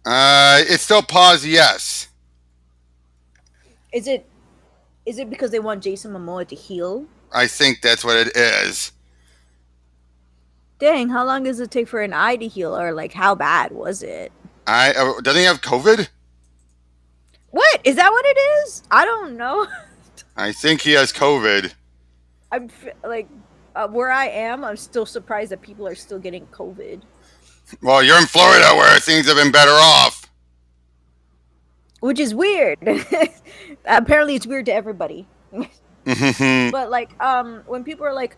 It's still paused, yes. Is it because they want Jason Momoa to heal? I think that's what it is. Dang, how long does it take for an eye to heal, or like how bad was it? Doesn't he have COVID? What? Is that what it is? I don't know. I think he has COVID. I'm like where I am, I'm still surprised that people are still getting COVID. Well, you're in Florida where things have been better off. Which is weird. Apparently it's weird to everybody. Mhm. But like when people are like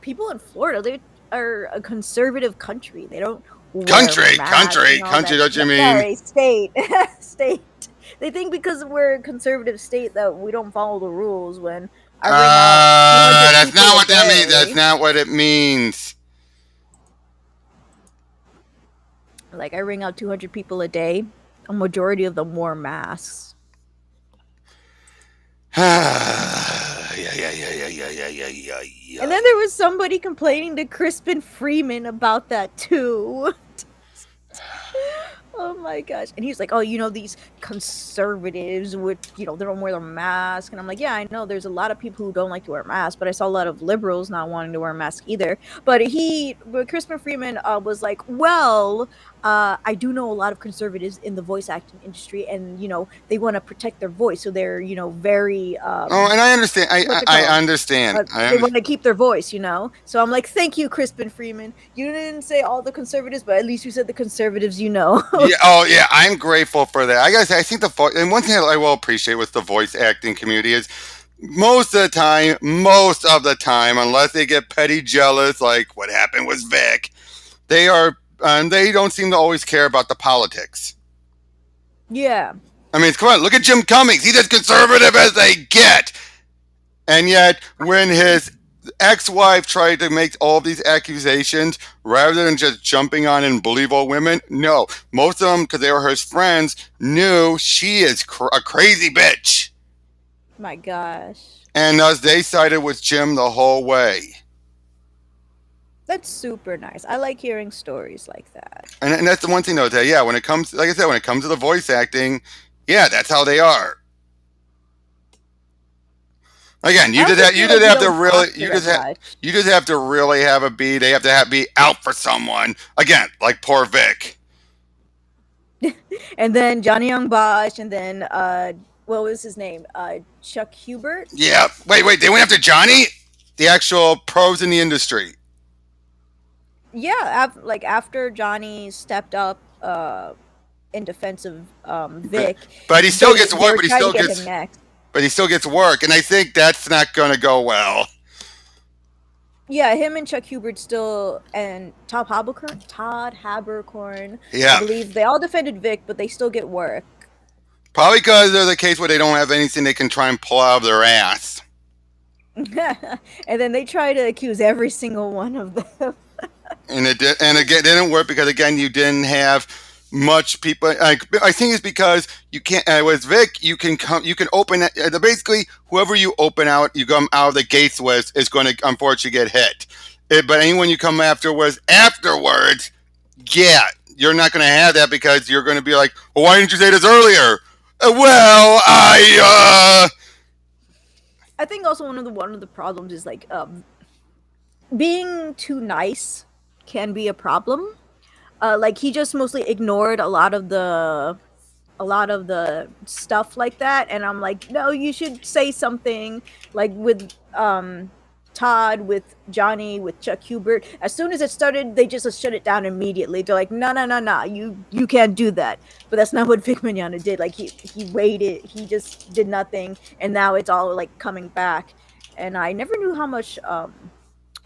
people in Florida, they are a conservative country. They don't wear Country, masks and all country, that. don't you mean? Sorry, state. State. They think because we're a conservative state that we don't follow the rules when I ring out 200 That's people not a what that means. day. That's not what it means. Like I ring out 200 people a day. A majority of them wore masks. Yeah. And then there was somebody complaining to Crispin Freeman about that too. Oh my gosh. And he's like, oh, these conservatives would, they don't wear their mask. And I'm like, yeah, I know there's a lot of people who don't like to wear masks, but I saw a lot of liberals not wanting to wear a mask either. But Crispin Freeman was like, well, I do know a lot of conservatives in the voice acting industry, and they want to protect their voice, so they're very. Oh, and I understand. I understand. They want to keep their voice, So I'm like, thank you, Crispin Freeman. You didn't say all the conservatives, but at least you said the conservatives, Yeah. Oh, yeah. I'm grateful for that. I guess I think and one thing I will appreciate with the voice acting community is most of the time, unless they get petty jealous, like what happened with Vic, they don't seem to always care about the politics. Yeah. I mean, come on, look at Jim Cummings. He's as conservative as they get. And yet, when his ex-wife tried to make all these accusations, rather than just jumping on and believe all women, no. Most of them, because they were his friends, knew she is a crazy bitch. My gosh. And thus, they sided with Jim the whole way. That's super nice. I like hearing stories like that. And that's the one thing though, that yeah, when it comes, like I said, when it comes to the voice acting, yeah, that's how they are. Again, I also you feel did like have to don't really, talk to them much. you just have to really have a be. They have to be out for someone. Again, like poor Vic. And then Johnny Young Bosch, and then what was his name? Chuck Hubert. Yeah. Wait. They went after Johnny, the actual pros in the industry. Yeah, like after Johnny stepped up in defense of Vic, But he still gets they work. were But he trying still to get gets. him next. But he still gets work, and I think that's not going to go well. Yeah, him and Chuck Hubert still, and Todd Haberkorn. Yeah. I believe they all defended Vic, but they still get work. Probably because there's a case where they don't have anything they can try and pull out of their ass. And then they try to accuse every single one of them. And it did, and again, it didn't work because again, you didn't have much people. I think it's because you can't. With Vic, you can open it. Basically, whoever you open out, you come out of the gates with is going to unfortunately get hit. But anyone you come afterwards, yeah, you're not going to have that because you're going to be like, well, why didn't you say this earlier? I think also one of the problems is like being too nice can be a problem. Like he just mostly ignored a lot of the stuff like that, and I'm like, no, you should say something. Like with Todd, with Johnny, with Chuck Hubert, as soon as it started, they just shut it down immediately. They're like, no, you can't do that. But that's not what Vic Mignogna did. Like he waited, he just did nothing, and now it's all like coming back. And I never knew how much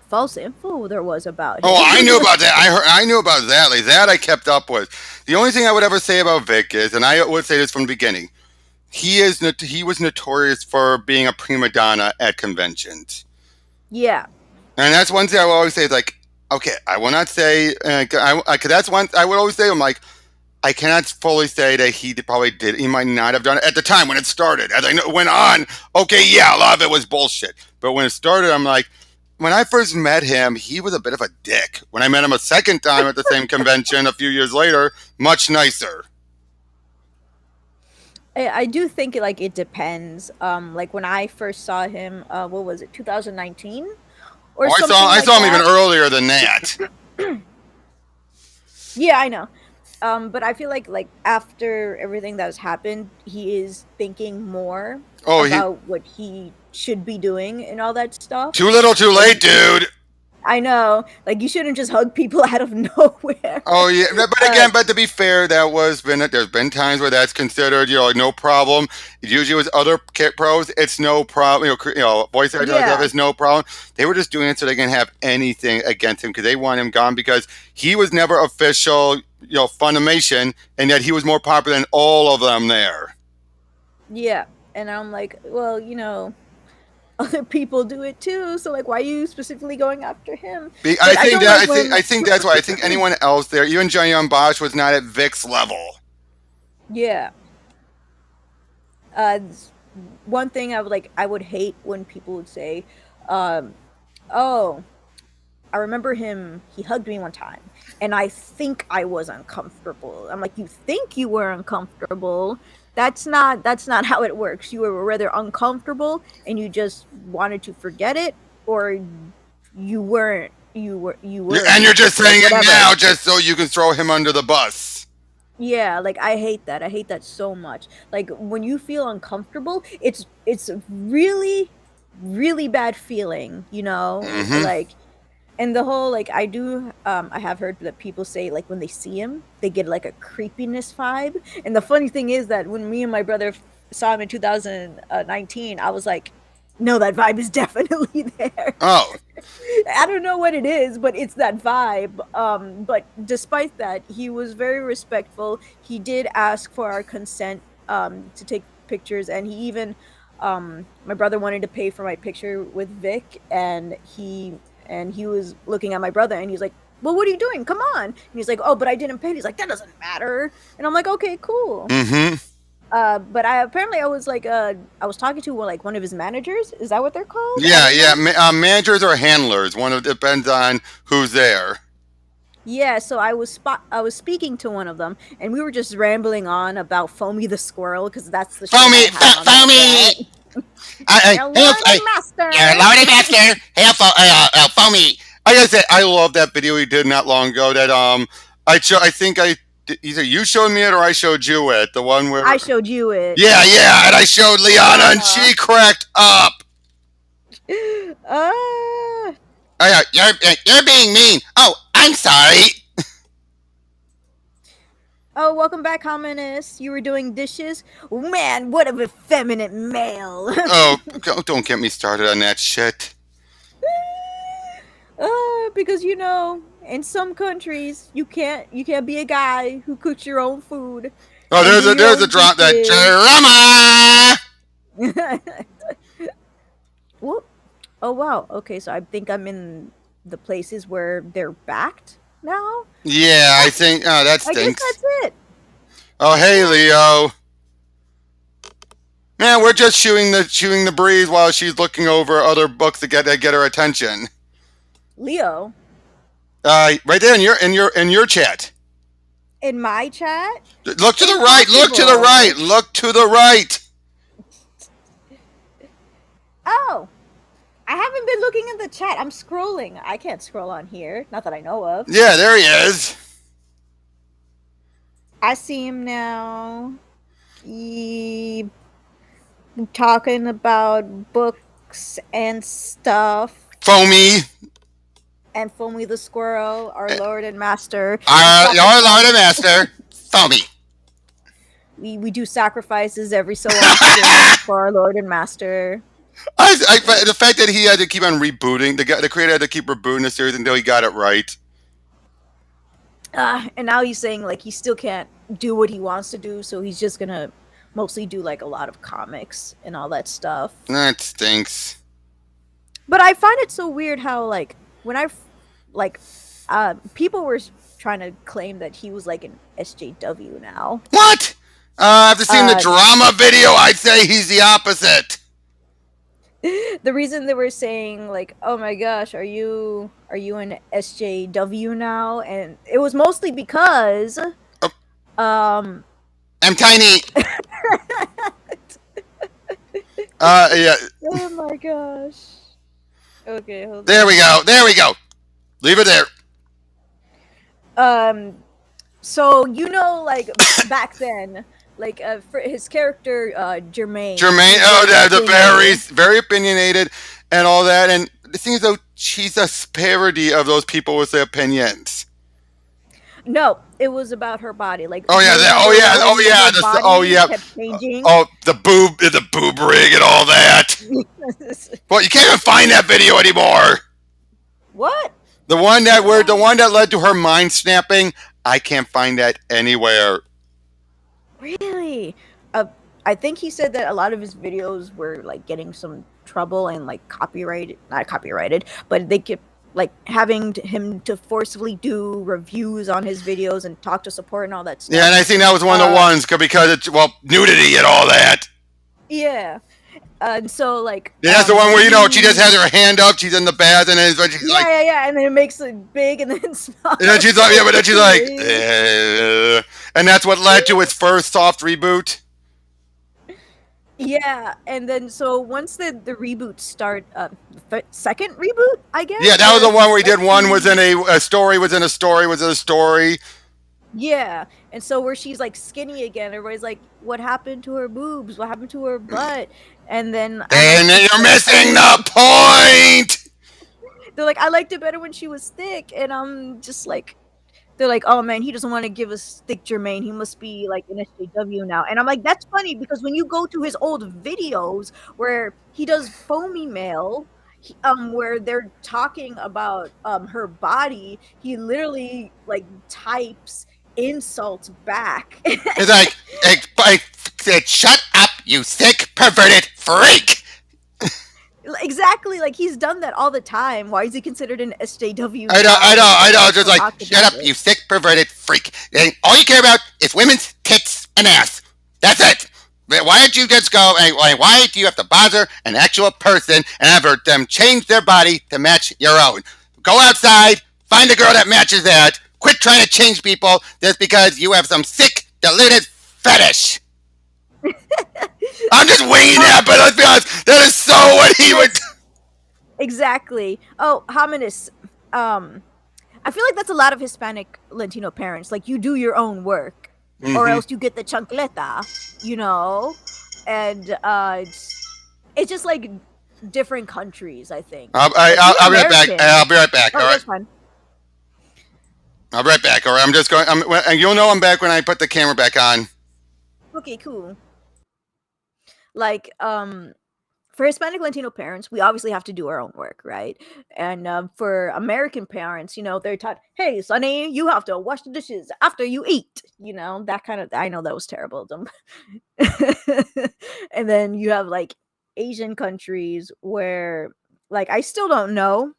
false info there was about him. Oh, I knew about that. I knew about that. Like that, I kept up with. The only thing I would ever say about Vic is, and I would say this from the beginning, he was notorious for being a prima donna at conventions. Yeah. And that's one thing I will always say is like, okay, I will not say, that's one I would always say. I'm like, I cannot fully say that he might not have done it at the time when it started. As I know, it went on, okay, yeah, a lot of it was bullshit. But when it started, I'm like, when I first met him, he was a bit of a dick. When I met him a second time at the same convention a few years later, much nicer. I do think like it depends. Like when I first saw him, what was it, 2019 or something? I saw him even earlier than that. Yeah, I know. But I feel like after everything that has happened, he is thinking more about what he should be doing and all that stuff. Too little, too late, dude. I know. Like, you shouldn't just hug people out of nowhere. Oh yeah, but again, but to be fair, there's been times where that's considered, no problem. Usually with other pros, it's no problem. Voice actors like that is no problem. They were just doing it so they can have anything against him because they want him gone because he was never official, Funimation, and yet he was more popular than all of them there. Yeah, and I'm like, well, other people do it too, so like, why are you specifically going after him? I think that's why. I think anyone else there, even Johnny Young Bosch, was not at Vic's level. Yeah. One thing I would hate when people would say, "Oh, I remember him. He hugged me one time, and I think I was uncomfortable." I'm like, "You think you were uncomfortable? That's not how it works. You were rather uncomfortable and you just wanted to forget it, or you weren't. You were. And you're just saying it now just so you can throw him under the bus. Yeah, like I hate that. I hate that so much. Like when you feel uncomfortable, it's a really, really bad feeling, Mm-hmm. Like, and the whole I have heard that people say like when they see him, they get like a creepiness vibe. And the funny thing is that when me and my brother saw him in 2019, I was like, no, that vibe is definitely there. Oh. I don't know what it is, but it's that vibe. But despite that, he was very respectful. He did ask for our consent to take pictures, and he even my brother wanted to pay for my picture with Vic, and he was looking at my brother, and he's like, well, what are you doing? Come on. And he's like, oh, but I didn't pay. He's like, that doesn't matter. And I'm like, okay, cool. Mm-hmm. But I was like I was talking to like one of his managers. Is that what they're called? Yeah. Managers or handlers. One of depends on who's there. Yeah, so I was speaking to one of them, and we were just rambling on about Foamy the squirrel because that's the show Foamy, I have on my Foamy. chat. Learning master. You're loaded, master. Hey, Foamy. Like I said, I love that video he did not long ago. That I think either you showed me it or I showed you it. The one where I showed you it. Yeah, and I showed Liana, and she cracked up. Uh, Oh, yeah, you're being mean. Oh, I'm sorry. oh, welcome back, communist. You were doing dishes? Man, what an effeminate male. Oh, don't get me started on that shit. Because you know, in some countries, you can't be a guy who cooks your own food. Oh, there's a drama. That drama. Whoop. Oh wow. Okay, so I think I'm in the places where they're backed now. Yeah, I think. Oh, that I guess stinks. that's it. Oh, hey, Leo. Yeah, we're just chewing the breeze while she's looking over other books to get her attention. Leo, Right there in your chat. in my chat. Look to the right. Look to the right. Look to the right. Oh, I haven't been looking at the chat. I'm scrolling. I can't scroll on here. Not that I know of. Yeah, there he is. I see him now. He talking about books and stuff. Foamy. And Foamy the squirrel, our Lord and Master. Your Lord and Master, Foamy. We do sacrifices every so often for our Lord and Master. The fact that he had to keep on rebooting, the creator had to keep rebooting the series until he got it right. And now he's saying like he still can't do what he wants to do, so he's just gonna mostly do like a lot of comics and all that stuff. That stinks. But I find it so weird how like when people were trying to claim that he was like an SJW now. What? After seeing the drama video, I'd say he's the opposite. The reason they were saying like, "Oh my gosh, are you an SJW now?" and it was mostly because I'm tiny. Yeah. Oh my gosh. Okay, hold on. There we go. Leave it there. So you know, like back then, like for his character, Jermaine. The very opinionated and all that, and it seems though she's a parody of those people with their opinions. No, it was about her body. Like the boob rig and all that. Well, you can't even find that video anymore. What? The one that led to her mind snapping. I can't find that anywhere. Really? I think he said that a lot of his videos were like getting some trouble and like not copyrighted, but they kept like having him to forcibly do reviews on his videos and talk to support and all that stuff. Yeah, and I think that was one of the ones because it's nudity and all that. Yeah. And so like that's the one where she just has her hand up, she's in the bath, and then she's and then it makes it big and then small. And then she's like, and that's what led to its first soft reboot. Yeah, and then so once the reboot start, second reboot, I guess. Yeah, that was the one where he did one was in a story within a story within a story. Yeah, and so where she's like skinny again, everybody's like, "What happened to her boobs? What happened to her butt?" And then you're missing the point. They're like, "I liked it better when she was thick," and I'm just like, they're like, "Oh man, he doesn't want to give us thick Jermaine. He must be like an SJW now." And I'm like, that's funny because when you go to his old videos where he does Foamy Mail, where they're talking about her body, he literally like types insults back. It's like, I said, "Shut up, you sick, perverted freak." Exactly, like he's done that all the time. Why is he considered an SJW? I know. Just like, shut up, you sick, perverted freak. And all you care about is women's tits and ass. That's it. Why don't you just go? Why do you have to bother an actual person and have them change their body to match your own? Go outside, find a girl that matches that. Quit trying to change people just because you have some sick, deluded fetish. I'm just winging that, but let's be honest, that is so what he would. Exactly. Oh, Hominis. I feel like that's a lot of Hispanic Latino parents. Like, you do your own work, or else you get the chancleta, you know? And it's just like different countries, I think. I'll be right back. I'll be right back. Oh, All right. that's fine. I'll be right back. All right. I'm just going. And you'll know I'm back when I put the camera back on. Okay, cool. Like, for Hispanic Latino parents, we obviously have to do our own work, right? And for American parents, you know, they're taught, hey, Sonny, you have to wash the dishes after you eat. You know, that kind of, I know that was terrible. And then you have like Asian countries where, like, I still don't know,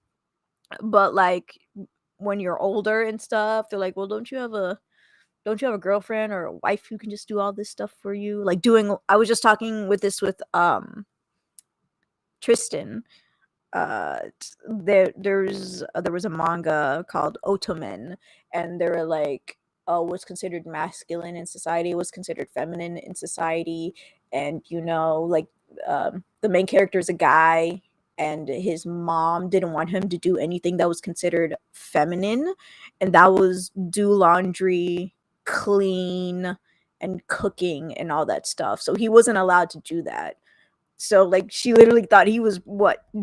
but like when you're older and stuff, they're like, well, don't you have a girlfriend or a wife who can just do all this stuff for you? Like I was just talking with Tristan. There was a manga called Otomen, and they were like, what's considered masculine in society was considered feminine in society. And you know, like, the main character is a guy, and his mom didn't want him to do anything that was considered feminine, and that was do laundry, clean, and cooking and all that stuff. So he wasn't allowed to do that. So like she literally thought he was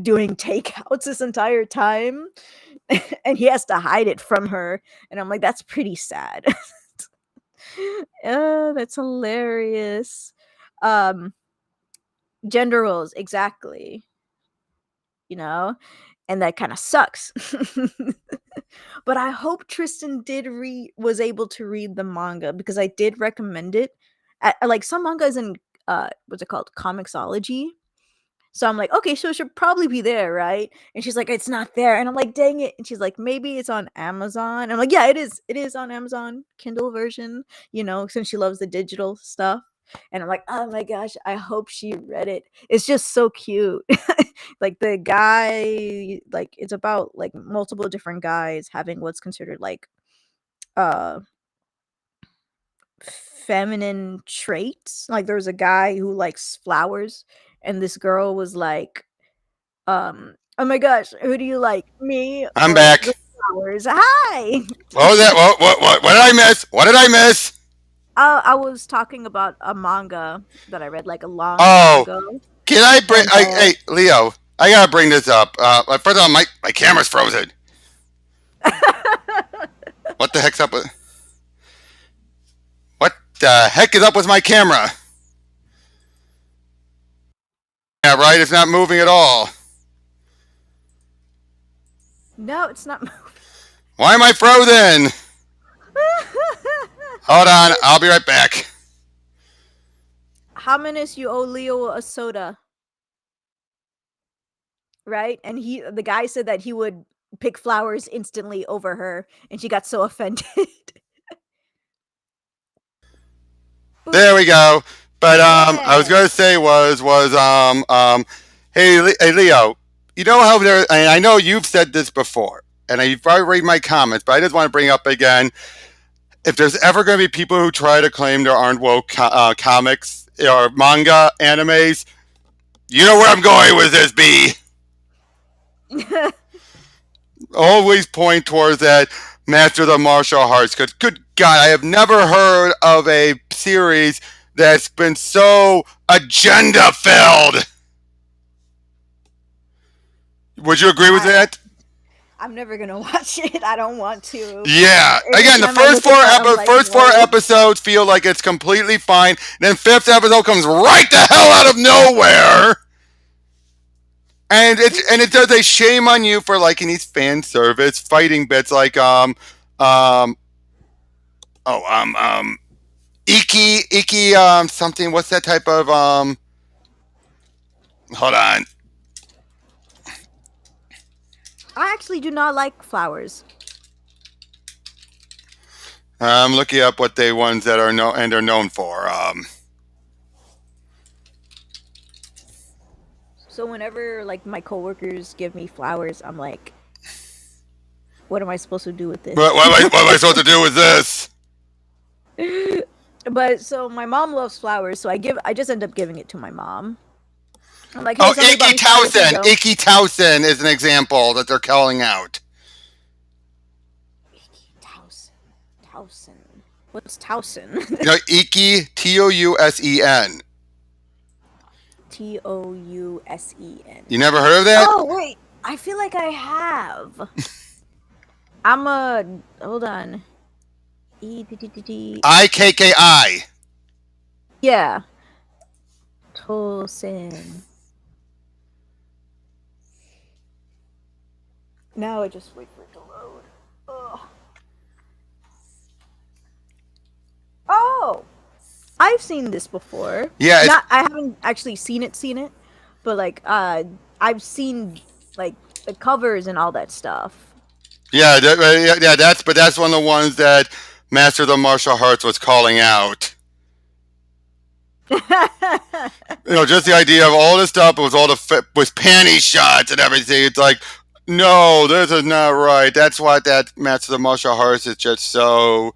doing takeouts this entire time, and he has to hide it from her. And I'm like, that's pretty sad. That's hilarious. Gender roles, exactly. You know, and that kind of sucks. But I hope Tristan was able to read the manga, because I did recommend it. Like, some manga is in what's it called, Comixology. So I'm like, okay, so it should probably be there, right? And she's like, it's not there. And I'm like, dang it. And she's like, maybe it's on Amazon. I'm like, yeah, it is. It is on Amazon, Kindle version, you know, since she loves the digital stuff. And I'm like, oh my gosh, I hope she read it. It's just so cute. Like, the guy, like, it's about like multiple different guys having what's considered like uh feminine traits. Like, there's a guy who likes flowers, and this girl was like, oh my gosh, who do you like, me I'm or back. the flowers? Hi. What was that? What did I miss? What did I miss? I was talking about a manga that I read like a long Oh, time ago. can I bring? And, Hey, Leo, I gotta bring this up. First of all, my camera's frozen. What the heck's up with? What the heck is up with my camera? Yeah, right. It's not moving at all. no, it's not moving. Why am I frozen? Hold on, I'll be right back. Hominis, you owe Leo a soda, right? And the guy said that he would pick flowers instantly over her, and she got so offended. There we go. But I was Yeah. gonna say hey Leo, you know how there? And I know you've said this before, and you've probably read my comments, but I just want to bring up again. If there's ever going to be people who try to claim there aren't woke comics or manga animes, you know where I'm going with this, B. Always point towards that Master of the Martial Arts, because good God, I have never heard of a series that's been so agenda filled. Would you agree with that? I'm never gonna watch it. I don't want to. Yeah. Every Again, the time I first look at that, I'm like, first four no. episodes feel like it's completely fine. Then fifth episode comes right the hell out of nowhere. And it does a shame on you for liking these fan service fighting bits like Iki something. What's that type of hold on. I actually do not like flowers. I'm looking up what they ones that are known for. So whenever like my coworkers give me flowers, I'm like, what am I supposed to do with this? What am I supposed to do with this? But so my mom loves flowers, so I just end up giving it to my mom. I'm like, hey, Oh, somebody bought Icky me flowers, here you Towson. go. Icky Towson is an example that they're calling out. Towson. What's Towson? You know, Iki, Tousen. Tousen. You never heard of that? Oh wait, I feel like I have. Hold on. IKKI. Yeah. Tosin. Now I just wait for it to load. Ugh. Oh, I've seen this before. Yeah, it's- I haven't actually seen it, but like I've seen like the covers and all that stuff. Yeah, that's one of the ones that Master of the Martial Arts was calling out. You know, just the idea of all this stuff was was panty shots and everything. It's like, no, this is not right. That's why that Master of the Martial Arts is just so.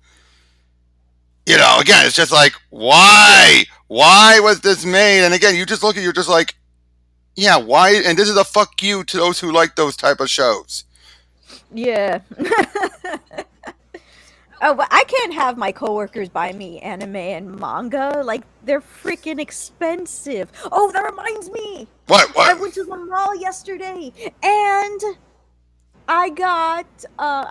You know, again, it's just like, why? Why was this made? And again, you just look at, you're just like, yeah, why? And this is a fuck you to those who like those type of shows. Yeah. Oh, but I can't have my coworkers buy me anime and manga. Like, they're freaking expensive. Oh, that reminds me. What? I went to the mall yesterday, and I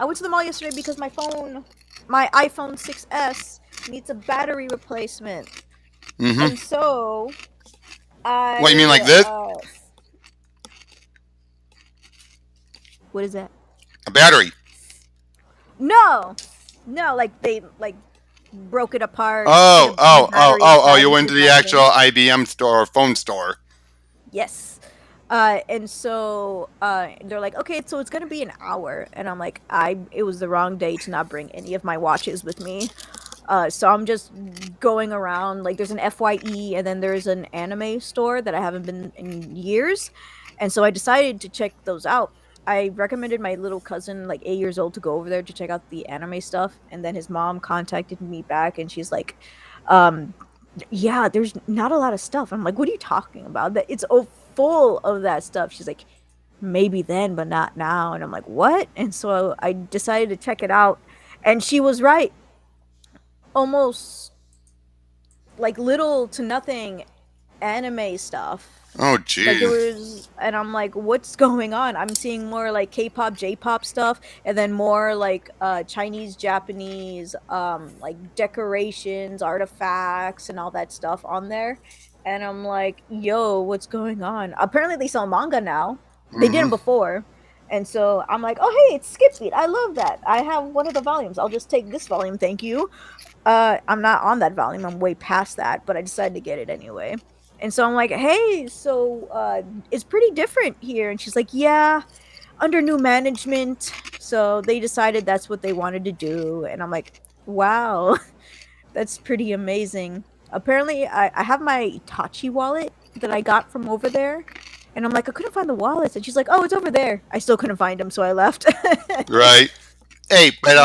went to the mall yesterday because my iPhone 6S needs a battery replacement. Mm-hmm. And so, What, you mean like this? What is that? A battery. No, like they broke it apart. You went to the actual IBM store or phone store. Yes. And so they're like, okay, so it's gonna be an hour, and I'm like, it was the wrong day to not bring any of my watches with me. So I'm just going around, like there's an FYE and then there's an anime store that I haven't been in years. And so I decided to check those out. I recommended my little cousin, like 8 years old, to go over there to check out the anime stuff. And then his mom contacted me back and she's like, yeah, there's not a lot of stuff. I'm like, what are you talking about? That it's full of that stuff. She's like, maybe then, but not now. And I'm like, what? And so I decided to check it out. And she was right. Almost like little to nothing anime stuff. Oh, geez. Like and I'm like, what's going on? I'm seeing more like K-pop, J-pop stuff, and then more like Chinese, Japanese, like decorations, artifacts, and all that stuff on there. And I'm like, yo, what's going on? Apparently they sell manga now. They didn't before. And so I'm like, oh, hey, it's Skip Beat. I love that. I have one of the volumes. I'll just take this volume. Thank you. I'm not on that volume. I'm way past that, but I decided to get it anyway. And so I'm like, hey, so it's pretty different here. And she's like, yeah, under new management. So they decided that's what they wanted to do. And I'm like, wow, that's pretty amazing. Apparently, I have my Itachi wallet that I got from over there. And I'm like, I couldn't find the wallets. And she's like, oh, it's over there. I still couldn't find them, so I left. Right. Hey, but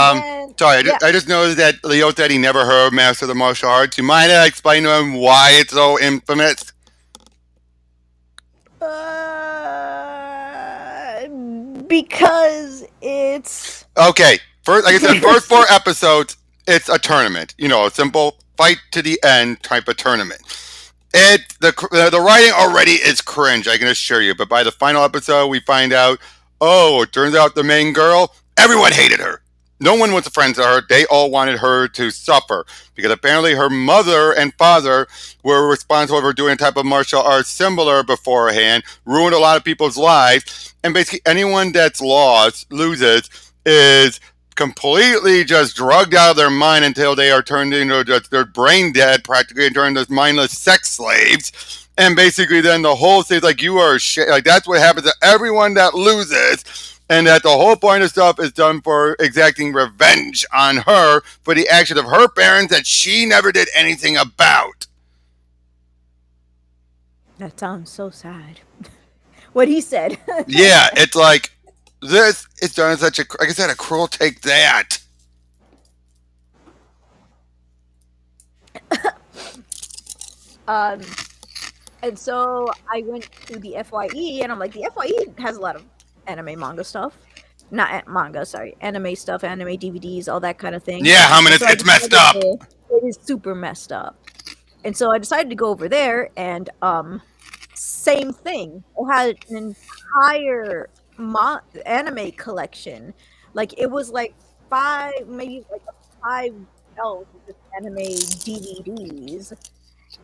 sorry, yeah. I just noticed that Leo said he never heard of Master of the Martial Arts. You mind explain to him why it's so infamous? Because it's Okay. First, like I said, first 4 episodes, it's a tournament. You know, a simple fight to the end type of tournament. The writing already is cringe, I can assure you. But by the final episode, we find out, oh, it turns out the main girl, everyone hated her. No one was friends with her. They all wanted her to suffer because apparently her mother and father were responsible for doing a type of martial arts similar beforehand, ruined a lot of people's lives, and basically anyone that's loses, is completely just drugged out of their mind until they are turned into they're brain dead practically and turned into mindless sex slaves. And basically then the whole thing's like, you are shit. Like that's what happens to everyone that loses. And that the whole point of stuff is done for exacting revenge on her for the action of her parents that she never did anything about. That sounds so sad. what he said. Yeah, it's like this. It's done in such a, like I said, a cruel take that. Um, and so I went to the FYE, and I'm like, the FYE has a lot of anime manga stuff. Not manga, sorry, anime stuff, anime DVDs, all that kind of thing. Yeah, I mean, And so it's messed up. It is super messed up. And so I decided to go over there, and same thing. It had an entire anime collection. Like it was like maybe like 5 shelves of just anime DVDs,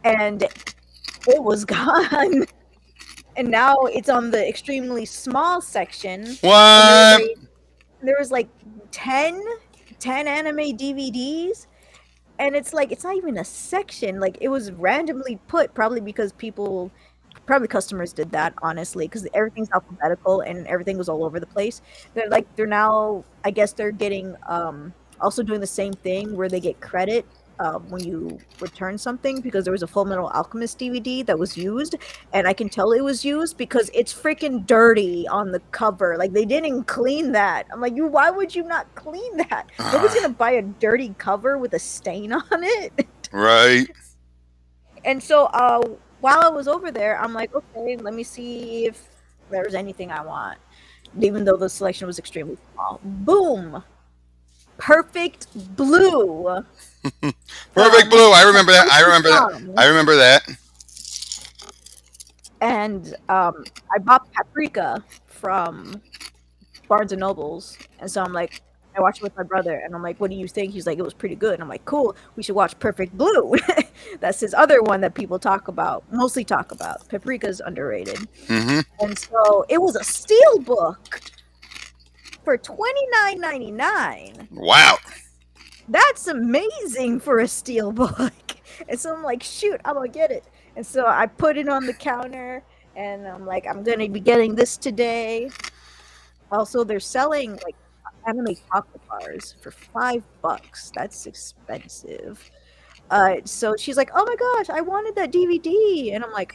and it was gone. And now it's on the extremely small section. What? There was like 10 anime DVDs, and it's like it's not even a section. Like it was randomly put, probably because customers did that, honestly, because everything's alphabetical and everything was all over the place. They're now, I guess they're getting also doing the same thing where they get credit when you return something, because there was a Full Metal Alchemist DVD that was used, and I can tell it was used because it's freaking dirty on the cover. Like they didn't clean that. I'm like, why would you not clean that? Nobody's gonna buy a dirty cover with a stain on it. Right. And so while I was over there, I'm like, okay, let me see if there's anything I want, even though the selection was extremely small. Boom! Perfect Blue. Perfect Blue. I remember that. I remember that. And I bought Paprika from Barnes and Nobles, and so I'm like, I watched it with my brother, and I'm like, what do you think? He's like, it was pretty good. And I'm like, cool, we should watch Perfect Blue. That's his other one that people mostly talk about. Paprika's underrated. Mm-hmm. And so it was a steel book for $29.99. Wow. That's amazing for a steel book. And so I'm like, shoot, I'm gonna get it. And so I put it on the counter, and I'm like, I'm gonna be getting this today. Also, they're selling like anime chocolate bars for $5. That's expensive. So she's like, oh my gosh, I wanted that DVD. And I'm like,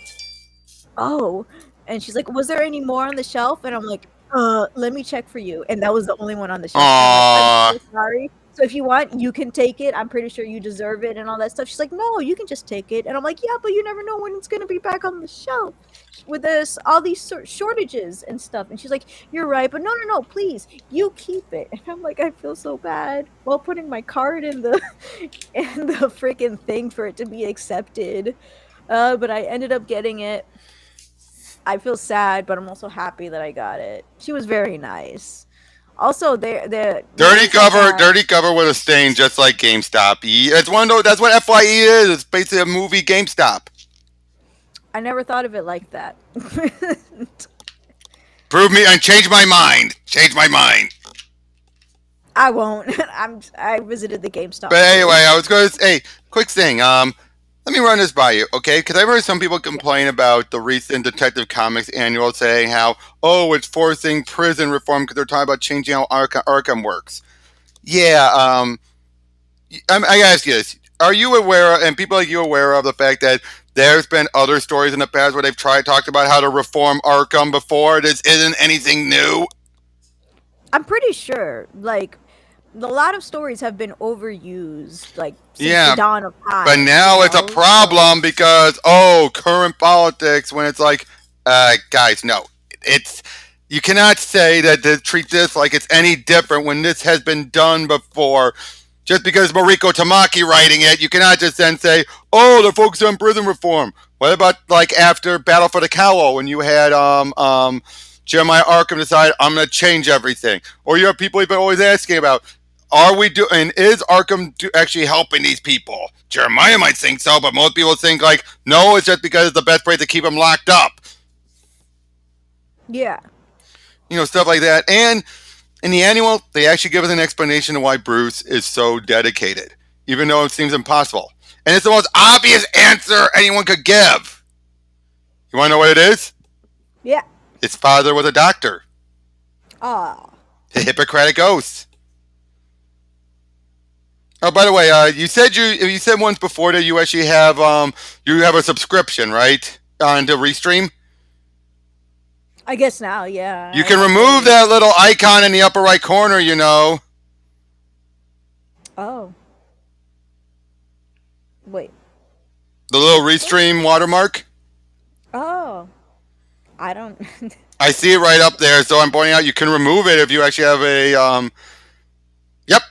oh. And she's like, was there any more on the shelf? And I'm like, let me check for you. And that was the only one on the shelf. I'm like, I'm so sorry. So if you want, you can take it. I'm pretty sure you deserve it and all that stuff. She's like, no, you can just take it. And I'm like, yeah, but you never know when it's going to be back on the shelf with all these shortages and stuff. And she's like, you're right, but no, please, you keep it. And I'm like, I feel so bad while putting my card in the freaking thing for it to be accepted. But I ended up getting it. I feel sad, but I'm also happy that I got it. She was very nice. Also, the dirty cover with a stain, just like GameStop. It's one of those. That's what FYE is. It's basically a movie GameStop. I never thought of it like that. Prove me and change my mind. Change my mind. I won't. I visited the GameStop. But anyway, I was going to say, quick thing. Let me run this by you, okay? Because I've heard some people complain about the recent Detective Comics annual, saying how, it's forcing prison reform because they're talking about changing how Arkham works. Yeah, I gotta ask you this. Are you aware, and people like you aware of the fact that there's been other stories in the past where they've talked about how to reform Arkham before? This isn't anything new? I'm pretty sure, like, a lot of stories have been overused, like, since the dawn of time. But now it's a problem because, current politics, when it's like, guys, no. You cannot say that to treat this like it's any different when this has been done before. Just because Mariko Tamaki writing it, you cannot just then say, they're focused on prison reform. What about, like, after Battle for the Cowl, when you had, Jeremiah Arkham decide, I'm going to change everything? Or you have people who've been always asking about, is Arkham actually helping these people? Jeremiah might think so, but most people think like, no, it's just because it's the best way to keep them locked up. Yeah. Stuff like that. And in the annual, they actually give us an explanation of why Bruce is so dedicated, even though it seems impossible. And it's the most obvious answer anyone could give. You want to know what it is? Yeah. His father was a doctor. The Hippocratic Oath. Oh, by the way, you said once before that you actually have a subscription, right, on to Restream? I guess now, yeah. You can remove that little icon in the upper right corner, you know. Oh. Wait. The little restream watermark. Oh. I don't. I see it right up there, so I'm pointing out you can remove it if you actually have a Yep.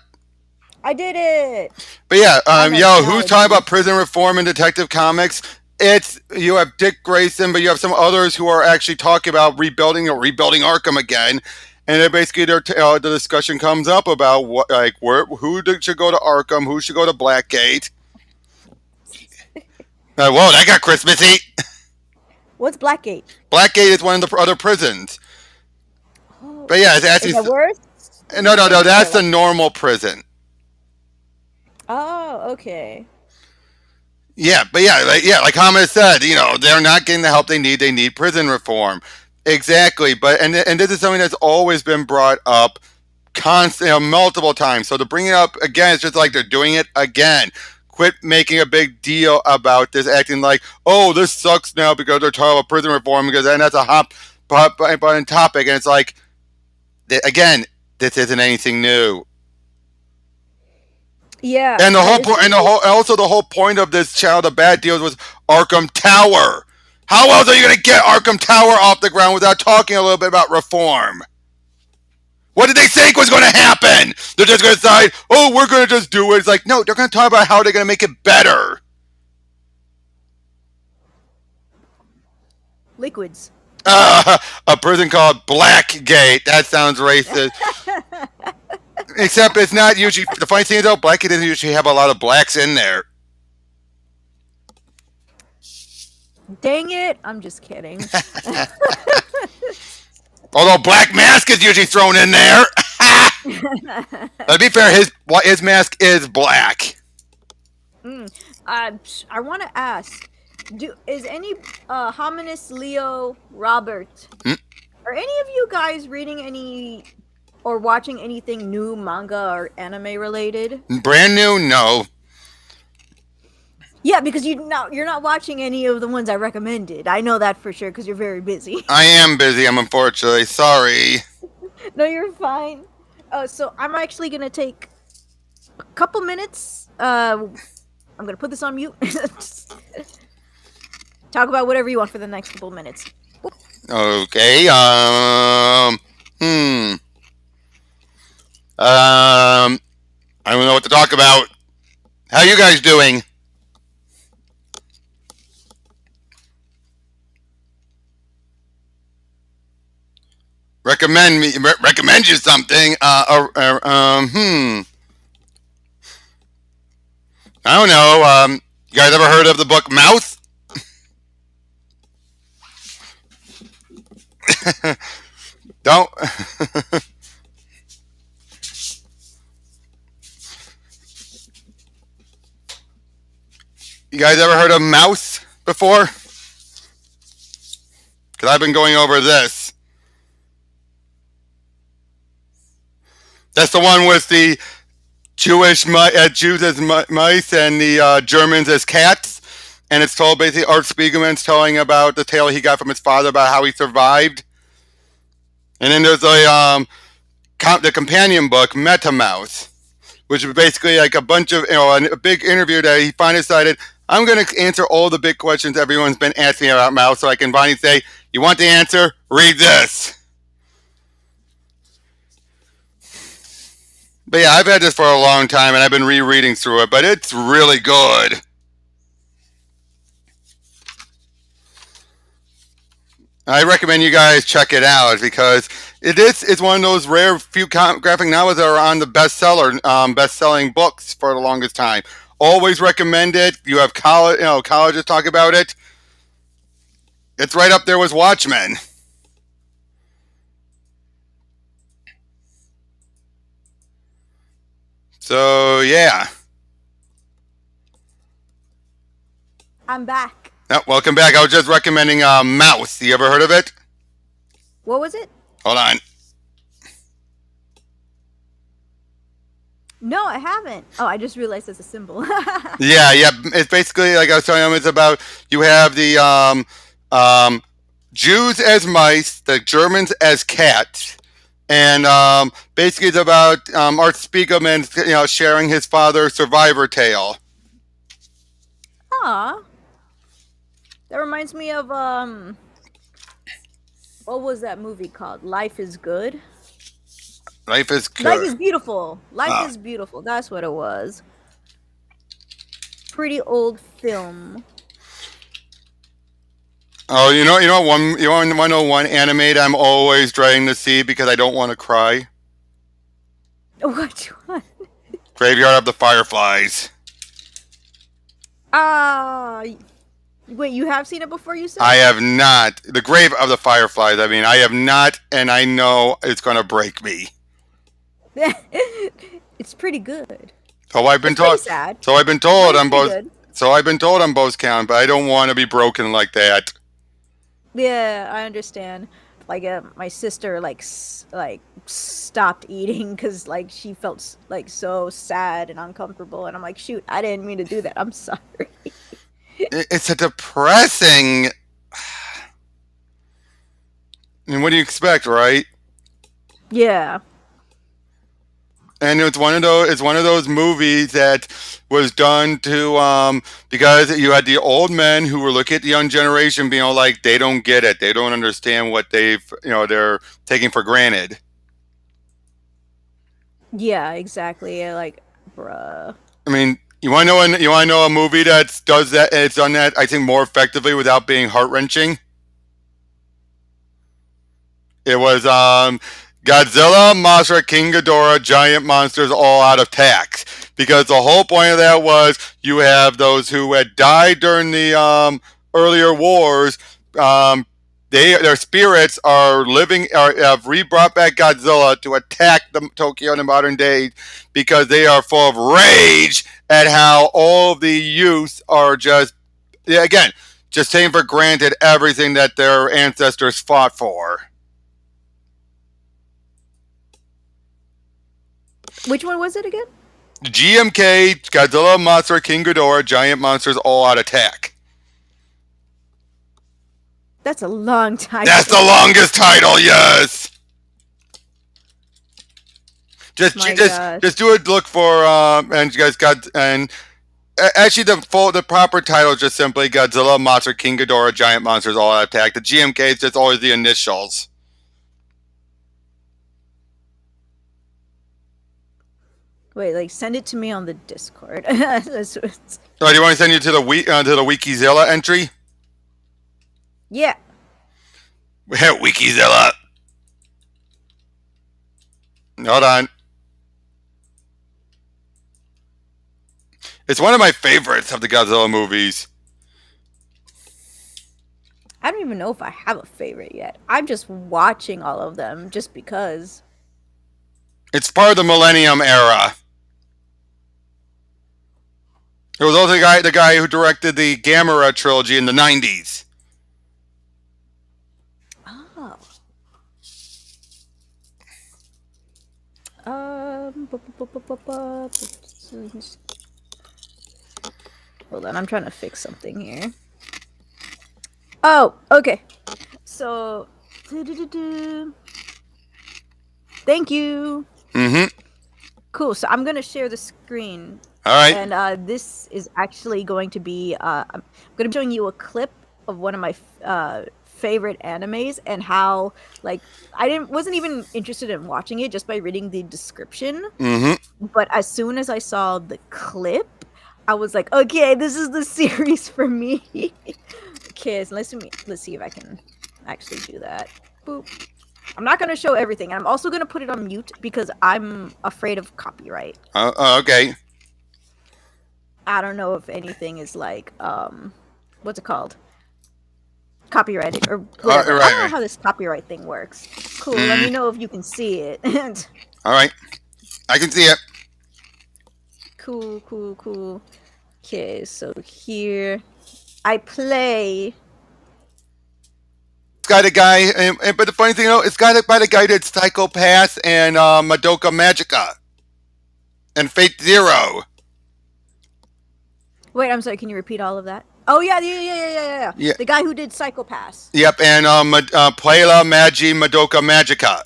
I did it. But yeah, know who's now talking it's- about prison reform and Detective Comics? You have Dick Grayson, but you have some others who are actually talking about rebuilding Arkham again. And then basically, the discussion comes up about who should go to Arkham, who should go to Blackgate. Whoa, that got Christmassy. What's Blackgate? Blackgate is one of the other prisons. Oh, But yeah, it's actually is it worse? no, that's the normal prison. Oh, okay. Yeah, but like Hamid said, they're not getting the help they need. They need prison reform. Exactly, but and this is something that's always been brought up multiple times. So to bring it up again, it's just like they're doing it again. Quit making a big deal about this, acting like, oh, this sucks now because they're talking about prison reform, because then that's a hot button topic, and it's like, again, this isn't anything new. Yeah. And the whole point of this Child of Bad Deals was Arkham Tower. How else are you going to get Arkham Tower off the ground without talking a little bit about reform? What did they think was going to happen? They're just going to decide, oh, we're going to just do it. It's like, no, they're going to talk about how they're going to make it better. Liquids. A prison called Blackgate. That sounds racist. Except it's not usually. The funny thing is, though, Blackgate doesn't usually have a lot of blacks in there. Dang it! I'm just kidding. Although Black Mask is usually thrown in there. To be fair, his mask is black. I want to ask, is any Hominus Leo Robert? Are any of you guys reading any or watching anything new manga or anime related? Brand new? No. Yeah, because you're not watching any of the ones I recommended. I know that for sure because you're very busy. I am busy, I'm unfortunately. Sorry. No, you're fine. So I'm actually gonna take a couple minutes. I'm gonna put this on mute. Talk about whatever you want for the next couple minutes. Okay, I don't know what to talk about. How you guys doing? Recommend you something. I don't know. You guys ever heard of the book Mouse? Don't. You guys ever heard of Mouse before? Because I've been going over this. That's the one with the Jews as mice and the Germans as cats. And it's told basically Art Spiegelman's telling about the tale he got from his father about how he survived. And then there's the companion book, MetaMouse, which is basically like a bunch of, a big interview that he finally decided, I'm going to answer all the big questions everyone's been asking about Mouse, so I can finally say, you want the answer? Read this. But yeah, I've had this for a long time, and I've been rereading through it, but it's really good. I recommend you guys check it out because it's one of those rare few graphic novels that are on the best-selling books for the longest time. Always recommend it. You have colleges talk about it. It's right up there with Watchmen. So yeah. I'm back. Oh, welcome back. I was just recommending Mouse. You ever heard of it? What was it? Hold on. No, I haven't. Oh, I just realized it's a symbol. Yeah. It's basically like I was telling you. It's about you have the Jews as mice, the Germans as cats, and basically it's about Art Spiegelman, sharing his father's survivor tale. Aw. That reminds me of what was that movie called? Life is Good. Life is good. Life is beautiful. Life is beautiful. That's what it was. Pretty old film. Oh, you want to know one anime that I'm always dreading to see because I don't want to cry? Which one? Graveyard of the Fireflies. Wait, you have seen it before, you said? I have not. The Grave of the Fireflies. I mean, I have not, and I know it's going to break me. It's pretty good. So I've been It's pretty told. sad. So I've been told It's on pretty both. good. So I've been told on both counts, but I don't want to be broken like that. Yeah, I understand. Like, my sister stopped eating because she felt so sad and uncomfortable, and I'm like, shoot, I didn't mean to do that. I'm sorry. It's a depressing. I mean, what do you expect, right? Yeah. And it's one of those movies that was done to because you had the old men who were looking at the young generation being all like, they don't get it, they don't understand what they're taking for granted. Yeah, exactly. Bruh. I mean, you want to know a movie that does that? It's done that, I think, more effectively without being heart-wrenching. It was Godzilla, Mothra, King Ghidorah, Giant Monsters, all out of tax. Because the whole point of that was you have those who had died during the earlier wars. Their spirits have re-brought back Godzilla to attack Tokyo in the modern day because they are full of rage at how all of the youth are just taking for granted everything that their ancestors fought for. Which one was it again? GMK, Godzilla, Mothra, King Ghidorah, Giant Monsters, all out attack. That's a long title. That's the longest title, yes. Just do a look for and you guys got actually the proper title is just simply Godzilla, Mothra, King Ghidorah, Giant Monsters, all out attack. The GMK is just always the initials. Wait, send it to me on the Discord. Do you want to send you to the Wikizilla entry? Yeah. Wikizilla. Hold on. It's one of my favorites of the Godzilla movies. I don't even know if I have a favorite yet. I'm just watching all of them just because. It's part of the Millennium era. It was also the guy who directed the Gamera trilogy in the 90s. Oh. Hold on, I'm trying to fix something here. Oh, okay. So, thank you. Mm-hmm. Cool. So I'm gonna share the screen. All right. And this is actually going to be. I'm gonna be showing you a clip of one of my favorite animes and how I wasn't even interested in watching it just by reading the description. Mm-hmm. But as soon as I saw the clip, I was like, okay, this is the series for me. Okay, so let's see if I can actually do that. Boop. I'm not going to show everything. I'm also going to put it on mute because I'm afraid of copyright. Okay. I don't know if anything is what's it called? Copyrighted or whatever. I don't know how this copyright thing works. Cool. Let me know if you can see it. All right. I can see it. Cool. Okay, so here I play. It's got a guy, but the funny thing, it's got it by the guy that's Psycho-Pass and Madoka Magica and Fate Zero. Wait, I'm sorry. Can you repeat all of that? Oh yeah. Yeah. The guy who did Psycho Pass. Yep, and Puella Magi Madoka Magica.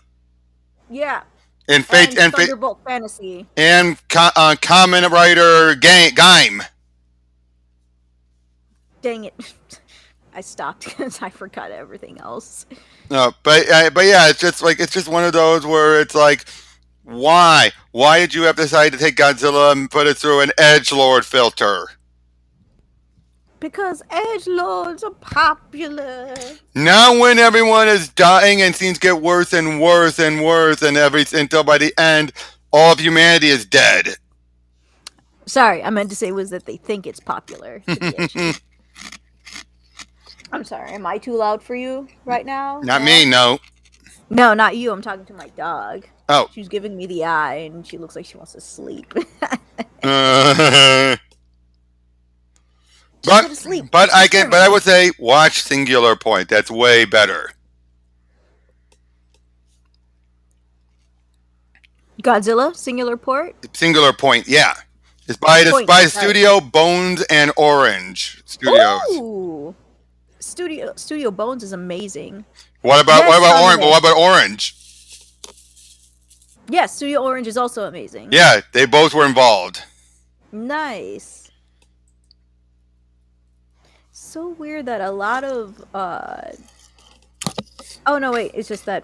Yeah. And Fate And Thunderbolt Fantasy. and Kamen Rider Gaim. Dang it. I stopped because I forgot everything else. No, but yeah, it's just one of those where it's like, why did you have to decide to take Godzilla and put it through an edgelord filter? Because edgelords are popular. Now when everyone is dying and things get worse and worse and worse and until by the end all of humanity is dead. Sorry, I meant to say was that they think it's popular to be edgy. I'm sorry, am I too loud for you right now? Not me, no. No, not you. I'm talking to my dog. Oh. She's giving me the eye and she looks like she wants to sleep. Go to sleep. But I would say watch Singular Point. That's way better. Godzilla, Singular Port. Singular Point, yeah. It's by Studio Bones and Orange Studios. Ooh. Studio Bones is amazing. What about Orange? What about Orange? Yes, Studio Orange is also amazing. Yeah, they both were involved. Nice. So weird that a lot of oh no, wait, it's just that.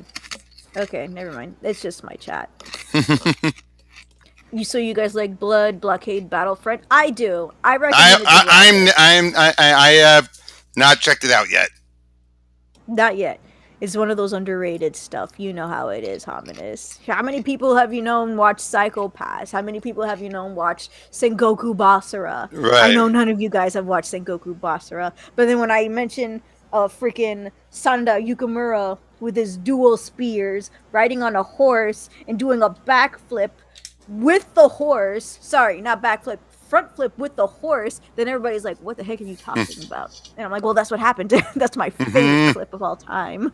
Okay, never mind. It's just my chat. So you guys like Blood, Blockade, Battlefront? I do. I recommend I have not checked it out yet. Not yet. It's one of those underrated stuff. You know how it is, Hominous. How many people have you known watch Psycho Pass? How many people have you known watch Sengoku Basara? Right. I know none of you guys have watched Sengoku Basara. But then when I mention freaking Sanda Yukamura with his dual spears, riding on a horse and doing a backflip with the horse. Sorry, not backflip. Front flip with the horse, then everybody's like, what the heck are you talking about? And I'm like, well, that's what happened. That's my favorite clip of all time.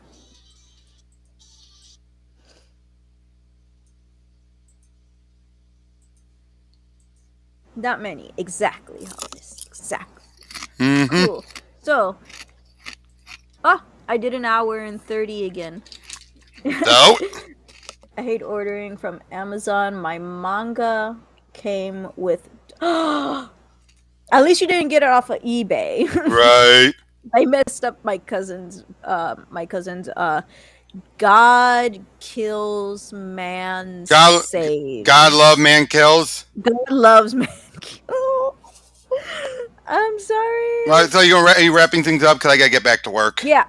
Not many. Exactly, Hollis. Exactly. Cool. So, I did an hour and 30 again. No. I hate ordering from Amazon. My manga came with... At least you didn't get it off of eBay. Right. I messed up my cousin's God kills, man saves. God love, man kills. God loves, man kills. I'm sorry. Well, so are you wrapping things up? Because I got to get back to work. Yeah,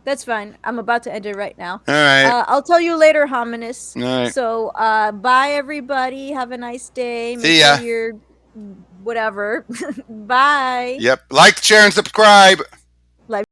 that's fine. I'm about to end it right now. All right. I'll tell you later, Hominous. All right. So, bye, everybody. Have a nice day. See ya. Whatever. Bye. Yep. Like, share, and subscribe.